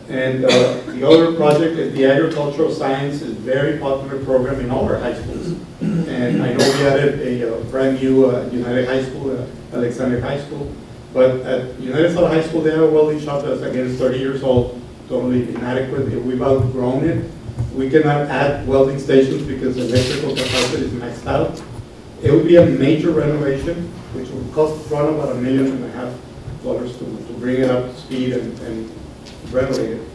And the other project is the agricultural science, is a very popular program in all our high schools. And I know we added a brand new United High School, Alexander High School, but at United South High School they have a welding shop that's again 30 years old, totally inadequate. If we've outgrown it, we cannot add welding stations because the electrical capacity is maxed out. It would be a major renovation, which would cost around about $1.5 million to bring it up to speed and renovate it.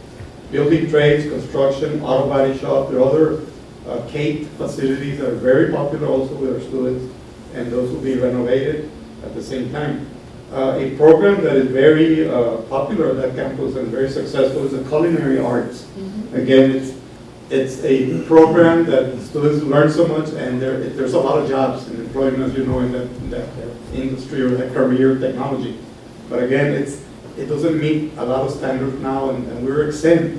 Building trades, construction, auto body shop, there are other CATE facilities that are very popular also with our students, and those will be renovated at the same time. A program that is very popular at that campus and very successful is the culinary arts. Mm-hmm. Again, it's a program that students learn so much, and there's a lot of jobs and employment, as you know, in that industry or that career technology. But again, it doesn't meet a lot of standards now, and we're exempt.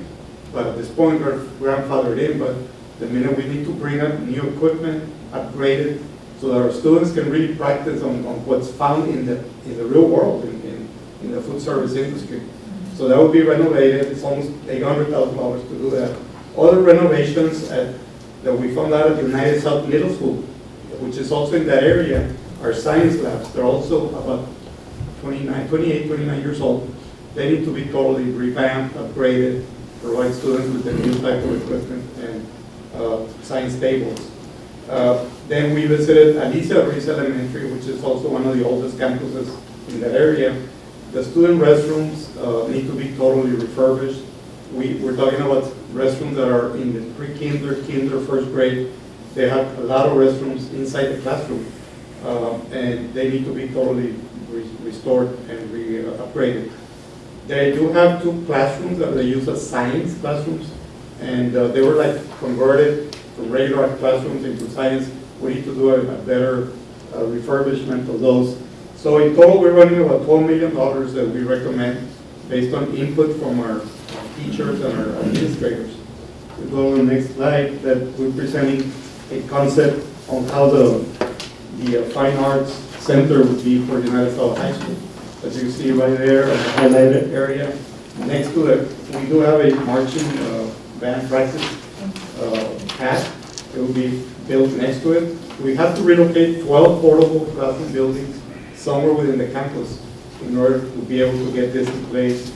But at this point, we're grandfathered in. But the minute we need to bring up new equipment, upgrade it, so that our students can really practice on what's found in the real world, in the food service industry. So that will be renovated. It's almost $800,000 to do that. Other renovations that we found out at United South Middle School, which is also in that area, are science labs. They're also about 28, 29 years old. They need to be totally revamped, upgraded, provide students with the new type of equipment and science tables. Then we visited Alicia Reese Elementary, which is also one of the oldest campuses in that area. The student restrooms need to be totally refurbished. We're talking about restrooms that are in the pre-kinder, kinder, first grade, they have a lot of restrooms inside the classroom, and they need to be totally restored and upgraded. They do have 2 classrooms that they use as science classrooms, and they were like converted from regular classrooms into science. We need to do a better refurbishment of those. So in total, we're running about $12 million that we recommend based on input from our teachers and our administrators. We go on the next slide that we're presenting a concept on how the Fine Arts Center would be for United South High School. As you can see right there, in the highlighted area. Next to it, we do have a marching band practice pad. It will be built next to it. We have to relocate 12 portable classroom buildings somewhere within the campus in order to be able to get this in place.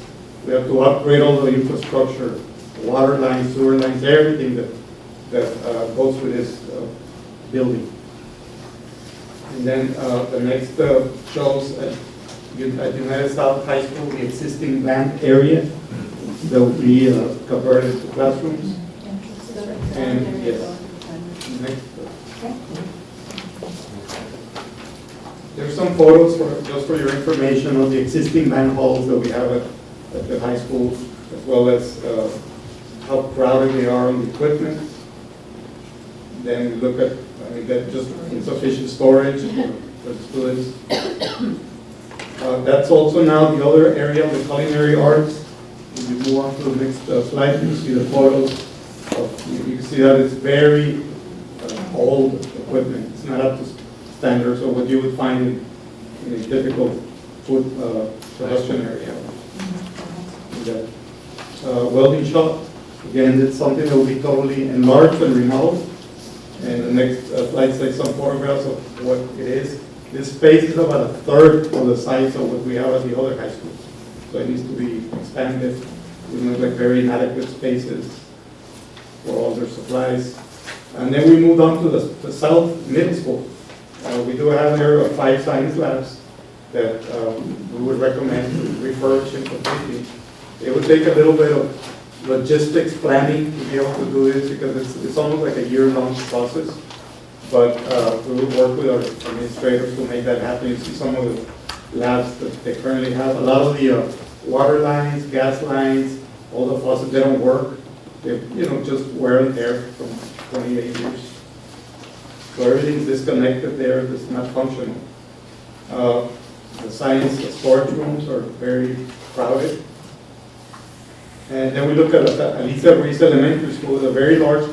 We have to upgrade all the infrastructure, water lines, sewer lines, everything that goes with this building. And then the next shows at United South High School, the existing band area that will be converted to classrooms. And yes, next. There's some photos just for your information of the existing band halls that we have at the high school, as well as how crowded they are on the equipment. Then we look at, that just insufficient storage for the students. That's also now the other area of the culinary arts. If you move on to the next slide, you see the photos. You can see that it's very old equipment. It's not up to standards of what you would find in a typical food production area. Welding shop, again, it's something that will be totally enlarged and remodeled. And the next slide takes some photographs of what it is. This space is about 1/3 of the size of what we have at the other high schools. So it needs to be expanded. We look like very inadequate spaces for all their supplies. And then we moved on to the South Middle School. We do have there 5 science labs that we would recommend to refurbish and completely. It would take a little bit of logistics planning to be able to do this because it's almost like a year-long process. But we will work with our administrators to make that happen. You see some of the labs that they currently have. A lot of the water lines, gas lines, all the faucets, they don't work. They, just wear and tear from 28 years. So everything's disconnected there. It's not functional. The science storage rooms are very crowded. And then we look at Alicia Ruiz Elementary School, a very large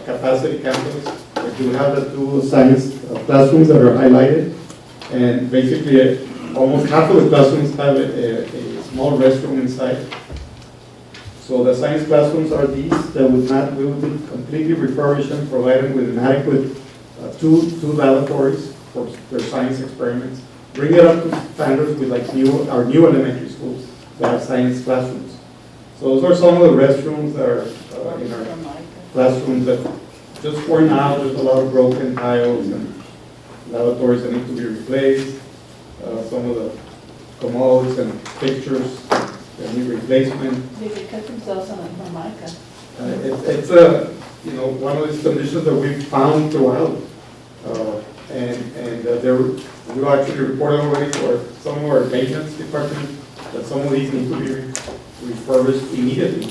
capacity campus. We do have the 2 science classrooms that are highlighted. And basically, almost half of the classrooms have a small restroom inside. So the science classrooms are these that we would be completely refurbished and provided with an adequate two lavatories for their science experiments. Bring it up to standards with like our new elementary schools that have science classrooms. So those are some of the restrooms that are in our classrooms that just worn out. There's a lot of broken tiles and lavatories that need to be replaced. Some of the commodes and fixtures that need replacement. They could cut themselves on a formica. It's one of these conditions that we've found throughout. We actually reported already for some of our maintenance department that some of these need to be refurbished immediately.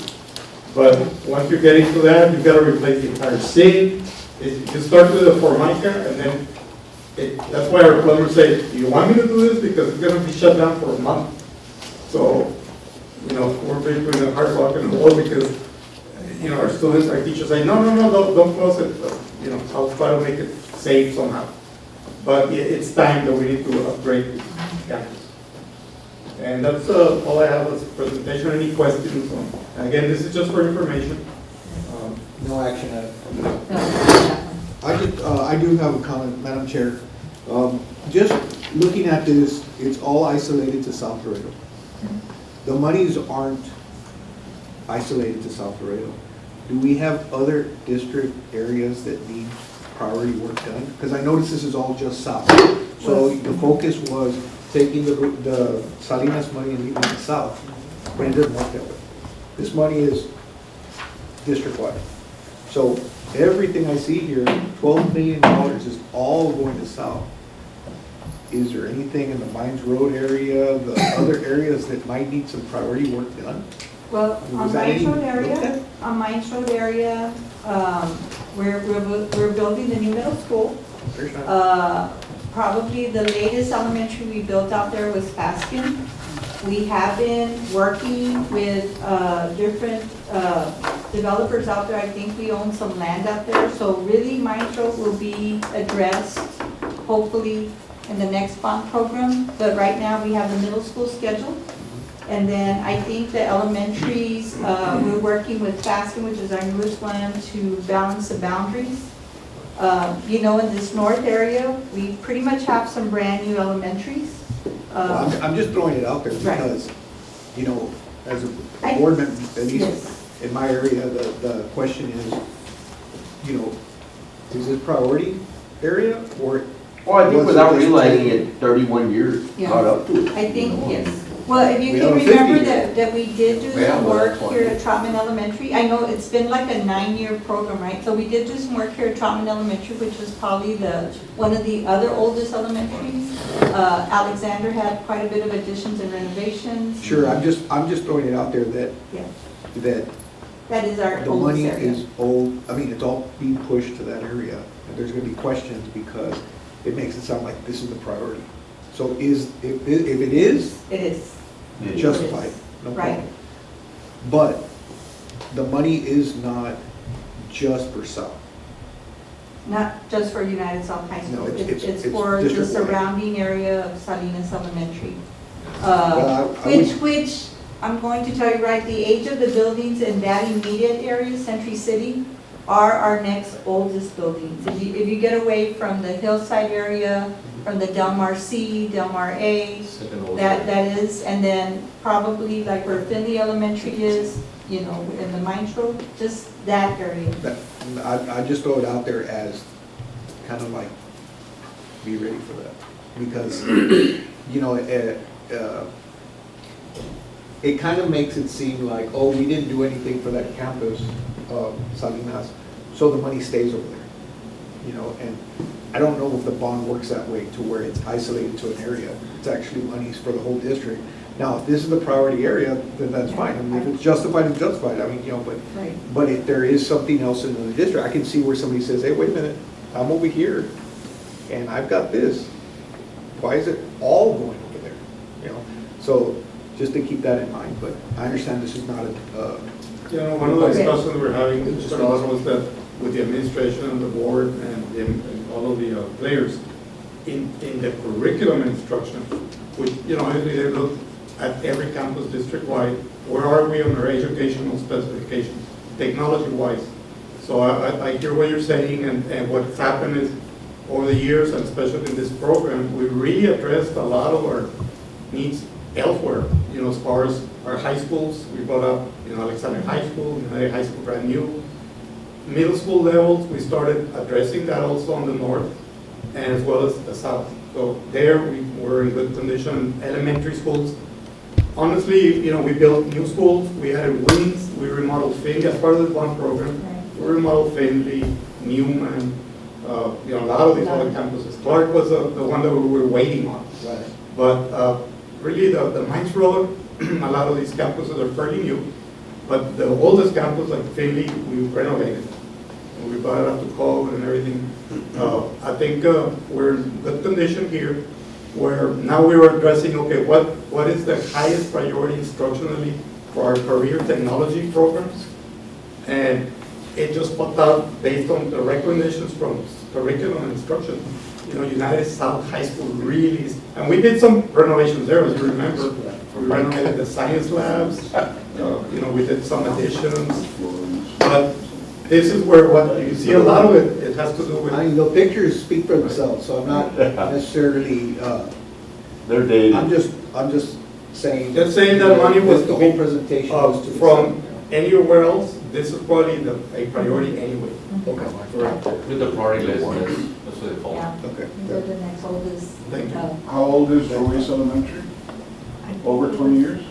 But once you get into that, you've got to replace the entire sink. You start with the formica, and then that's why our plumbers say, "Do you want me to do this? Because it's going to be shut down for a month." So, we're between a hard rock and a wall because, our students, our teachers say, "No, don't close it. I'll try to make it safe somehow." But it's time that we need to upgrade this campus. And that's all I have as a presentation. Any questions? Again, this is just for information. No action at it. I do have a comment, Madam Chair. Just looking at this, it's all isolated to South Laredo. The monies aren't isolated to South Laredo. Do we have other district areas that need priority work done? Because I noticed this is all just south. So the focus was taking the Salinas money and leaving it south, but it doesn't work that way. This money is district-wide. So everything I see here, $12 million is all going to south. Is there anything in the Mines Road area, the other areas that might need some priority work done? Well, on Was that Mines any Road looked area, at? we're building the new middle school. There's not- Probably the latest elementary we built out there was Faskin. We have been working with different developers out there. I think we own some land out there. So really, Mines Road will be addressed, hopefully, in the next bond program. But right now, we have the middle school scheduled. And then I think the elementaries, we're working with Faskin, which is our newest one, to balance the boundaries. You know, in this north area, we pretty much have some brand-new elementaries. Well, I'm just throwing it out there Right. because, you know, as a I- board member, at least Yes. in my area, the question is, you know, is it priority area or? Well, I think was it without just- realizing it, 31 years Yeah. caught up to it. I think, yes. Well, if you We can have a 50 remember year. that we did do Yeah, some well, work that's one. here at Troutman Elementary. I know it's been like a 9-year program, right? So we did do some work here at Troutman Elementary, which is probably one of the other oldest elementaries. Alexander had quite a bit of additions and renovations. Sure, I'm just throwing it out there that, Yeah, that that is our the oldest money area. is old, I mean, it's all being pushed to that area. And there's gonna be questions because it makes it sound like this is the priority. So if it is, It is. justified, no Right. problem. But the money is not just for South. Not just for United South High No, School. it's It's for the district-wide. surrounding area of Salinas Elementary. Well, I would- Which, I'm going to tell you right, the age of the buildings in that immediate area, Century City, are our next oldest buildings. If you get away from the hillside area, from the Del Mar C, Del Mar A, that is, and then probably like where Finley Elementary is, you know, in the Mines Road, just that area. I just throw it out there as kind of like, be ready for that. Because, you know, it kind of makes it seem like, oh, we didn't do anything for that campus, Salinas, so the money stays over there. You know, and I don't know if the bond works that way to where it's isolated to an area. It's actually monies for the whole district. Now, if this is the priority area, then that's fine. I mean, if it's justified, it's justified. I mean, you know, Right. but if there is something else in the district, I can see where somebody says, hey, wait a minute, I'm over here and I've got this. Why is it all going over there? You know, so just to keep that in mind, but I understand this is not a, You know, one of the discussions we were having, Mr. Alonso, was that with the administration and the board and all of the players, in the curriculum instruction, which, you know, if they look at every campus district-wide, where are we on our educational specifications, technology-wise? So I hear what you're saying, and what's happened is, over the years, and especially in this program, we really addressed a lot of our needs elsewhere, you know, as far as our high schools. We brought up, you know, Alexander High School, United High School, brand new. Middle school levels, we started addressing that also on the north, and as well as the south. So there, we were in good condition. Elementary schools, honestly, you know, we built new schools, we added wings, we remodeled Finley as part of the one program. We remodeled Finley, Newman, you know, a lot of these other campuses. Clark was the one that we were waiting on. right. But really, the Mines Road, a lot of these campuses are fairly new. But the oldest campus, like Finley, we renovated. And we brought it up to code and everything. I think we're in good condition here, where now we are addressing, okay, what is the highest priority instructionally for our career technology programs? And it just popped out based on the recommendations from curriculum and instruction. You know, United South High School really is, and we did some renovations there, as you remember. We renovated the science labs, you know, we did some additions. But this is where what you see a lot of it has to do with. I mean, the pictures speak for themselves, so I'm not necessarily, They're dated. I'm just saying. Just saying that money was The to be, whole presentation was to. from anywhere else, this is probably a priority anyway. Okay. With the priority list, that's what they call it. Yeah, Okay. they're the next oldest. Thank you. How old is Ruiz Elementary? Over 20 years?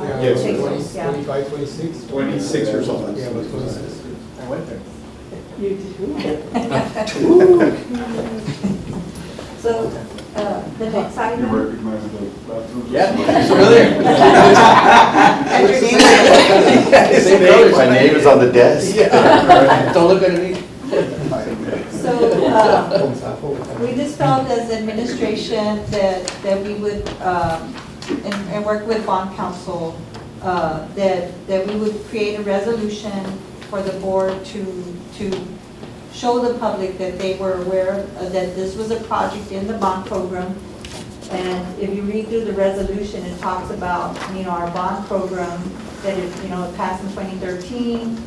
Yes. 20, Yeah. 25, 26. 26 years old. Yeah, it was 26. I went there. You do. So, the next You item. recognize the bathrooms? Yeah, it's familiar. And your name? Same colors. My name is on the desk. Don't look underneath. So, we just felt as administration that we would, and work with bond counsel, that we would create a resolution for the board to show the public that they were aware that this was a project in the bond program. And if you read through the resolution, it talks about, our bond program, that it, it passed in 2013.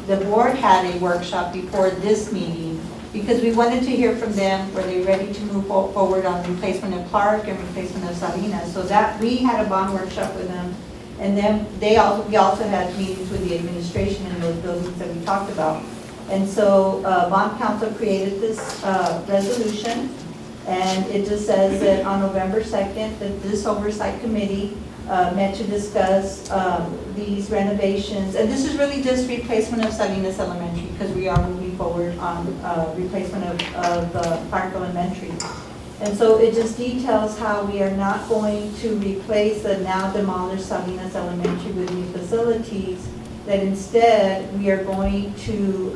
The board had a workshop before this meeting because we wanted to hear from them, were they ready to move forward on replacement of Clark and replacement of Salinas. So that, we had a bond workshop with them. And then we also had meetings with the administration in those buildings that we talked about. And so bond counsel created this resolution, and it just says that on November 2nd, that this oversight committee met to discuss these renovations. And this is really just replacement of Salinas Elementary, because we are moving forward on replacement of Clark Elementary. And so it just details how we are not going to replace the now demolished Salinas Elementary with new facilities, that instead we are going to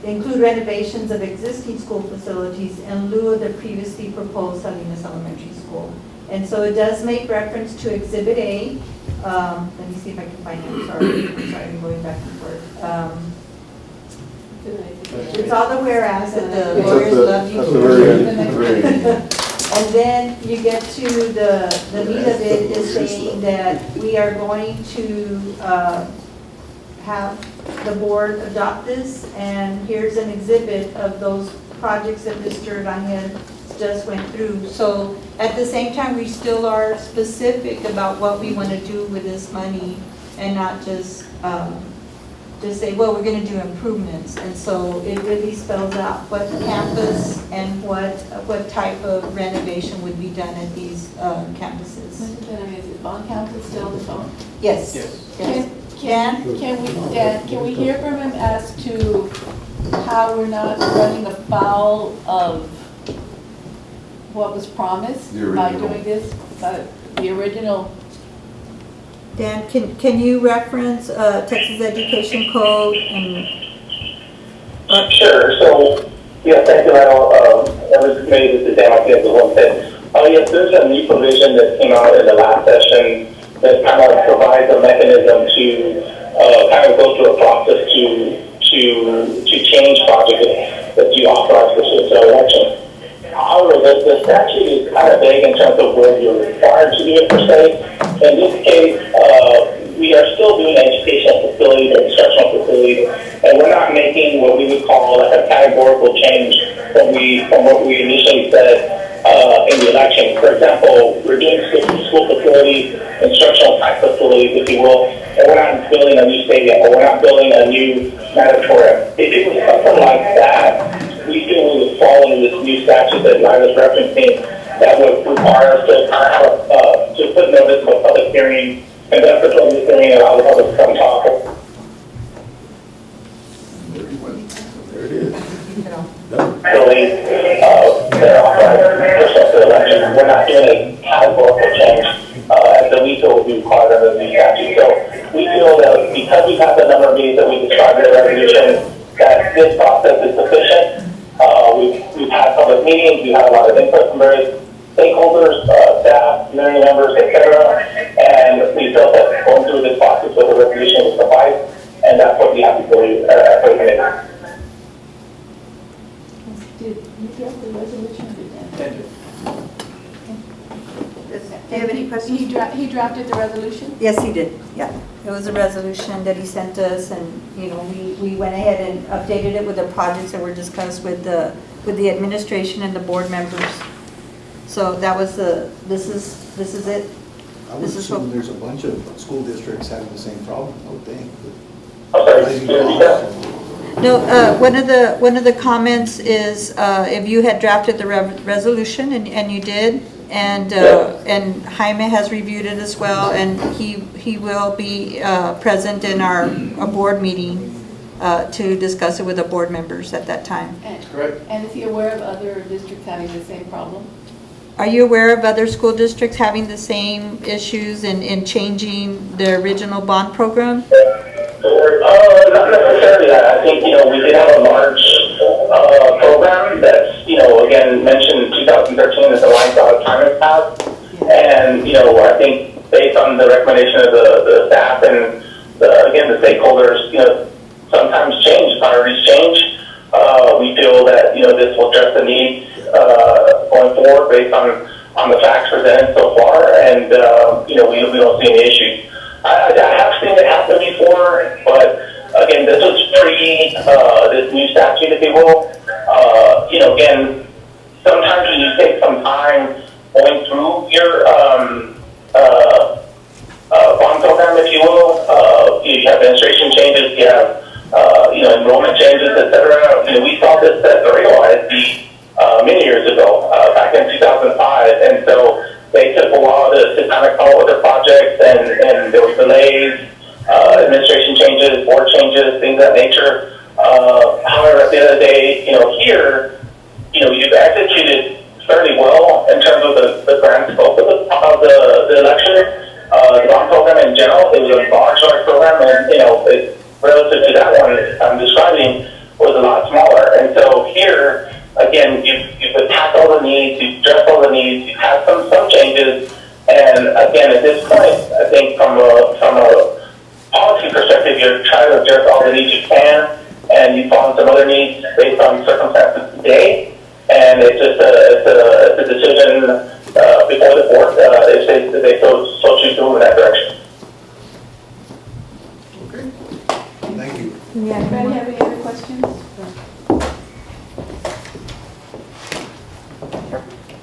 include renovations of existing school facilities in lieu of the previously proposed Salinas Elementary School. And so it does make reference to Exhibit A. Let me see if I can find it. I'm sorry, I'm going back and forth. It's all the whereas that the lawyers love you At the for. very end, the very end. And then you get to the meat of it is saying that we are going to have the board adopt this, and here's an exhibit of those projects that Mr. Rangel just went through. So at the same time, we still are specific about what we want to do with this money, and not just say, well, we're going to do improvements. And so it really spells out what campus and what type of renovation would be done at these campuses. Mr. Benavides, is bond counsel still on the phone? Yes. Can we hear from him as to how we're not running afoul of what was promised by doing this, the original? Dan, can you reference Texas Education Code and? Sure. So, yeah, thank you, Lionel. Members committee, this is Dan Martinez of one thing. Oh, yes, there's a new provision that came out in the last session that kind of provides a mechanism to kind of go through a process to change projects that you authorize for citizen election. However, the statute is kind of vague in terms of where you're required to do it per se. In this case, we are still doing educational facilities or instructional facilities, and we're not making what we would call like a categorical change from what we initially said in the election. For example, we're doing school facilities, instructional type facilities, if you will, and we're not building a new stadium or we're not building a new natatorium. If it was something like that, we feel we would fall into this new statute that Lila's referencing that would require us to put notice of a public hearing, and that's the public hearing and allow the public to come talk. There it is. Really, they're authorized for election. We're not doing a categorical change, and so we feel would be required under the statute. So we feel that because we have the number of meetings that we described in the resolution, that this process is sufficient. We've had public meetings, we've had a lot of input from various stakeholders, staff, community members, etc. And we felt that going through this process with a resolution would suffice, and that's what we have to do for the committee. Did you draft the resolution or did Dan? Do you have any questions? He drafted the resolution? Yes, he did, yeah. It was a resolution that he sent us, and, we went ahead and updated it with the projects that were discussed with the administration and the board members. So that was this is it. I would assume there's a bunch of school districts having the same problem, I would think. No, one of the comments is if you had drafted the resolution, and you did, and Jaime has reviewed it as well, and he will be present in our board meeting to discuss it with the board members at that time. Correct. And is he aware of other districts having the same problem? Are you aware of other school districts having the same issues in changing the original bond program? Not necessarily. I think, we did have a large program that's, again, mentioned 2013 as a line of time has passed. And, I think based on the recommendation of the staff and, the stakeholders, sometimes change, priorities change. We feel that, this will address the needs going forward based on the facts presented so far. And, we don't see any issues. I have seen it happen before, but again, this was pre this new statute, if you will. Again, sometimes when you take some time going through your bond program, if you will, you have administration changes, you have enrollment changes, etc. We saw this at the Rio ISD many years ago, back in 2005, and so they took a while to kind of come up with their projects, and there were delays, administration changes, board changes, things of that nature. However, at the end of the day, here, you've executed fairly well in terms of the grand scope of the election. The bond program in general, it was a large program, and relative to that one I'm describing, was a lot smaller. And so here, again, you've attacked all the needs, you've addressed all the needs, you've had some changes, and again, at this point, I think from a policy perspective, you're trying to address all the needs you can, and you found some other needs based on circumstances today, and it's just a decision before the board if they so choose to move in that direction. Thank you. Anybody have any other questions?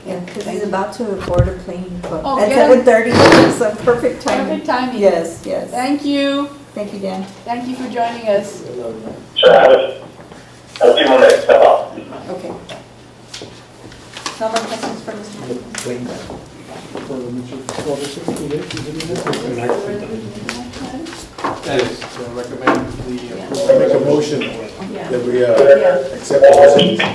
Yeah, because he's about to board a plane Oh, at get him. 7:30, it's a perfect timing. Perfect timing. Yes, yes. Thank you. Thank you, Dan. Thank you for joining us. Sure, I have a few more minutes, that's all. Okay. No more questions for Mr. Plane back. Recommend Yeah. make a motion Yeah. that we accept the resolution.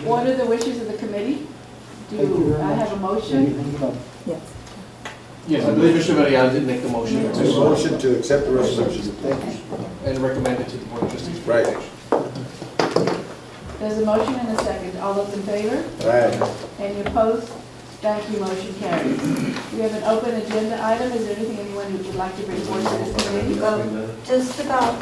What are the wishes of the committee? Do I have a motion? Yes. Yes, I believe Mr. Varela did make the motion It's a motion to accept the resolution. and recommend it to the Board of Trustees. Right. There's a motion and a second. All those in favor? Right. Any opposed? Thank you, motion carries. We have an open agenda item. Is there anything anyone would like to bring forward to this committee? Just about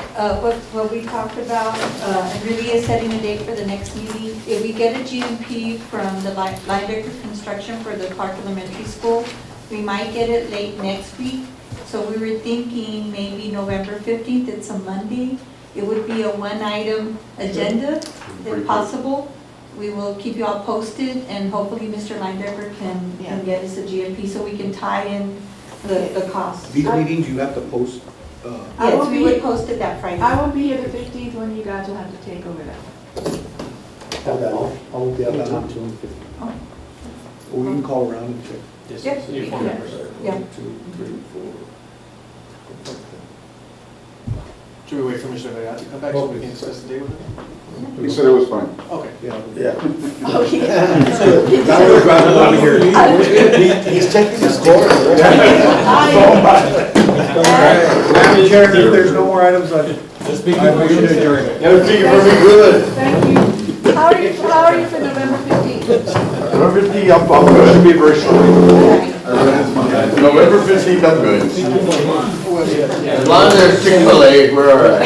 what we talked about, and really is setting a date for the next meeting. If we get a GMP from the Linebacker Construction for the Clark Elementary School, we might get it late next week. So we were thinking maybe November 15th, it's a Monday. It would be a one-item agenda, if possible. We will keep you all posted, and hopefully Mr. Linebacker can get us a GMP so we can tie in the cost. These meetings, you have to post, I Yes, won't we be- would post it that Friday. I won't be here the 15th when you guys will have to take over that. I won't be able to talk to him. we can call around and check. Yes, Yep. yes, you inform Yeah. members. Yeah. 1, 2, 3, 4. Should we wait for Mr. Varela to come back so we can discuss the date with him? He said it was fine. Okay. Yeah. Oh, yeah. Now we're driving over here. He's checking the score. Madam Chair, if there's no more items, I motion to adjourn. That would be very good. Thank you. How are you for November 15th? November 15th, I'm going to be very short. November 15th, I'm good. As long as there's Chick-fil-A, we're all right.